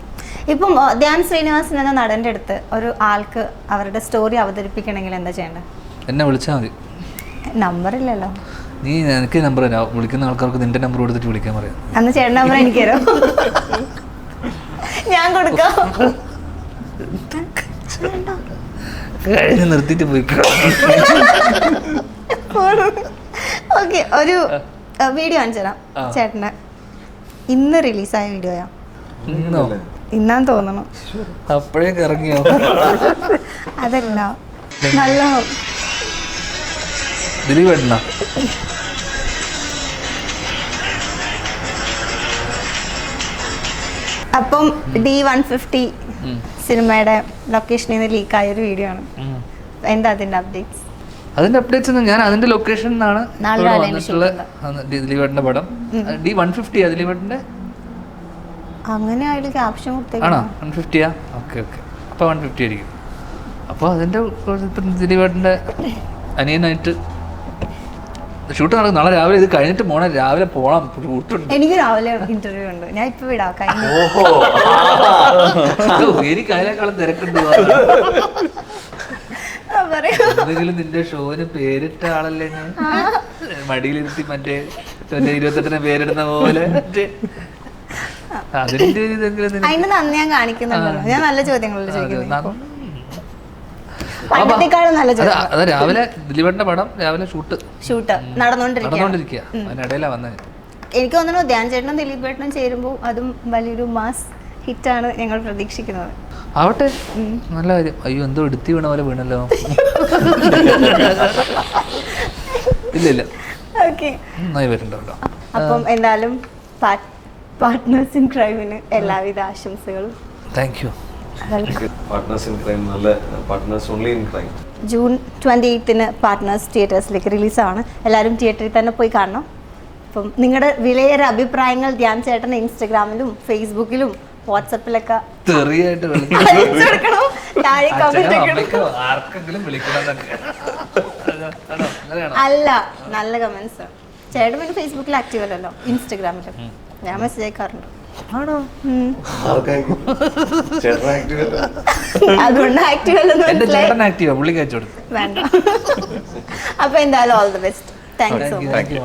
ഇപ്പം ധ്യാൻ ശ്രീനിവാസൻ എന്ന നടൻ്റെ അടുത്ത് ഒരു ആൾക്ക് അവരുടെ സ്റ്റോറി അവതരിപ്പിക്കണമെങ്കിൽ എന്താ ചെയ്യേണ്ടത്? എന്നെ വിളിച്ചാൽ മതി. നമ്പറില്ലല്ലോ. നീ എനിക്ക് നമ്പർ തരാം, വിളിക്കുന്ന ആൾക്കാർക്ക് നിന്റെ നമ്പർ കൊടുത്തിട്ട് വിളിക്കാൻ പറയാം. അന്ന് ചേട്ടൻ നമ്പർ എനിക്ക് തരാം, ഞാൻ കൊടുക്കാം. കഴിഞ്ഞ് നിർത്തിയിട്ട് പോയിക്കോ. ഓക്കെ, ഒരു വീഡിയോ കാണിച്ചു തരാം ചേട്ടൻ്റെ. ഇന്ന് റിലീസായ വീഡിയോയാ. ഇന്നാന്ന് തോന്നണം. അപ്പോഴേക്ക് ഇറങ്ങിയോ? അതല്ല, നല്ല ദിലീപ് ഏട്ടനാ? അപ്പം D150 സിനിമയുടെ ലൊക്കേഷനിൽ നിന്ന് ലീക്കായ ഒരു വീഡിയോ ആണ്. എന്താ അതിന്റെ അപ്ഡേറ്റ്സ്? അതിന്റെ അപ്ഡേറ്റ്സ് ഞാൻ അതിന്റെ ലൊക്കേഷൻ നിന്നാണ് വന്നിട്ടുള്ള ദിലീപ് ഏട്ടന്റെ പടം. D150 ദിലീപ് ഏട്ടന്റെ അങ്ങനെ അതിൽ ക്യാപ്ഷൻ ആണോ? 150 ഓക്കെ. അപ്പോൾ 150 ആയിരിക്കും. അപ്പോൾ അതിന്റെ ഇപ്പം ദിലീപ് ഏട്ടന്റെ അനിയനായിട്ട് ഷൂട്ട് നടക്കും. നാളെ രാവിലെ ഇത് കഴിഞ്ഞിട്ട് പോണം, രാവിലെ പോണം. എനിക്ക് രാവിലെ ഇന്റർവ്യൂ ഉണ്ട്, ഞാൻ ഇപ്പൊ വിടാം. എനിക്ക് അതിനേക്കാളും തിരക്കുണ്ട്. എന്തെങ്കിലും നിന്റെ ഷോന് പേരിട്ട ആളല്ലേ ഞാൻ? മടിയിലിരുത്തി മറ്റേ 28 പേരിടുന്ന പോലെ അതിന് നന്ദി ഞാൻ കാണിക്കുന്നുണ്ടല്ലോ. ഞാൻ നല്ല ചോദ്യങ്ങളല്ലേ ചോദിക്കുന്നത്. അത് രാവിലെ ദിലീപേട്ടന്റെ പടം രാവിലെ ഷൂട്ട് നടന്നുകൊണ്ടിരിക്കുക. അതിനിടയിലാ വന്നത്. എനിക്ക് തോന്നുന്നു ധ്യാൻ ചേട്ടനും ദിലീപ് ഏട്ടനും ചേരുമ്പോൾ അതും വലിയൊരു മാസ് ഹിറ്റാണ് ഞങ്ങൾ പ്രതീക്ഷിക്കുന്നത്. ആവട്ടെ, നല്ല കാര്യം. അയ്യോ, എന്തോ എടുത്തി വീണ പോലെ വീണല്ലോ. ഇല്ല ഓക്കെ, നന്നായി വരുന്നുണ്ടല്ലോ. അപ്പം എന്തായാലും പാർട്ട്നേഴ്സ് ഇൻ ക്രൈമിന് എല്ലാവിധ ആശംസകളും. Thank you. Partners in crime, നല്ല partners only in crime. June 28 partners തിയേറ്റേഴ്സിലേക്ക് റിലീസാണ്. എല്ലാവരും തിയേറ്ററിൽ തന്നെ പോയി കാണണം. അപ്പം നിങ്ങളുടെ വിലയേറെ അഭിപ്രായങ്ങൾ ധ്യാൻ ചേട്ടൻ്റെ ഇൻസ്റ്റഗ്രാമിലും ഫേസ്ബുക്കിലും വാട്സപ്പിലൊക്കെ അല്ല, നല്ല കമന്റ്സ്. ചേട്ടൻ പിന്നെ ഫേസ്ബുക്കിൽ ആക്റ്റീവ് അല്ലല്ലോ, ഇൻസ്റ്റഗ്രാമിലും ഞാൻ മെസ്സേജ് അയക്കാറുണ്ട്. ആണോ? അതുകൊണ്ട് ആക്റ്റീവ് അല്ലെന്ന് എന്റെ മനസ്സിലായി. ചേട്ടൻ ആക്റ്റീവാ, പുള്ളിക്ക് അയച്ചു കൊടുത്തു. വേണ്ട. അപ്പൊ എന്തായാലും all the best. Thanks so much. Thank you.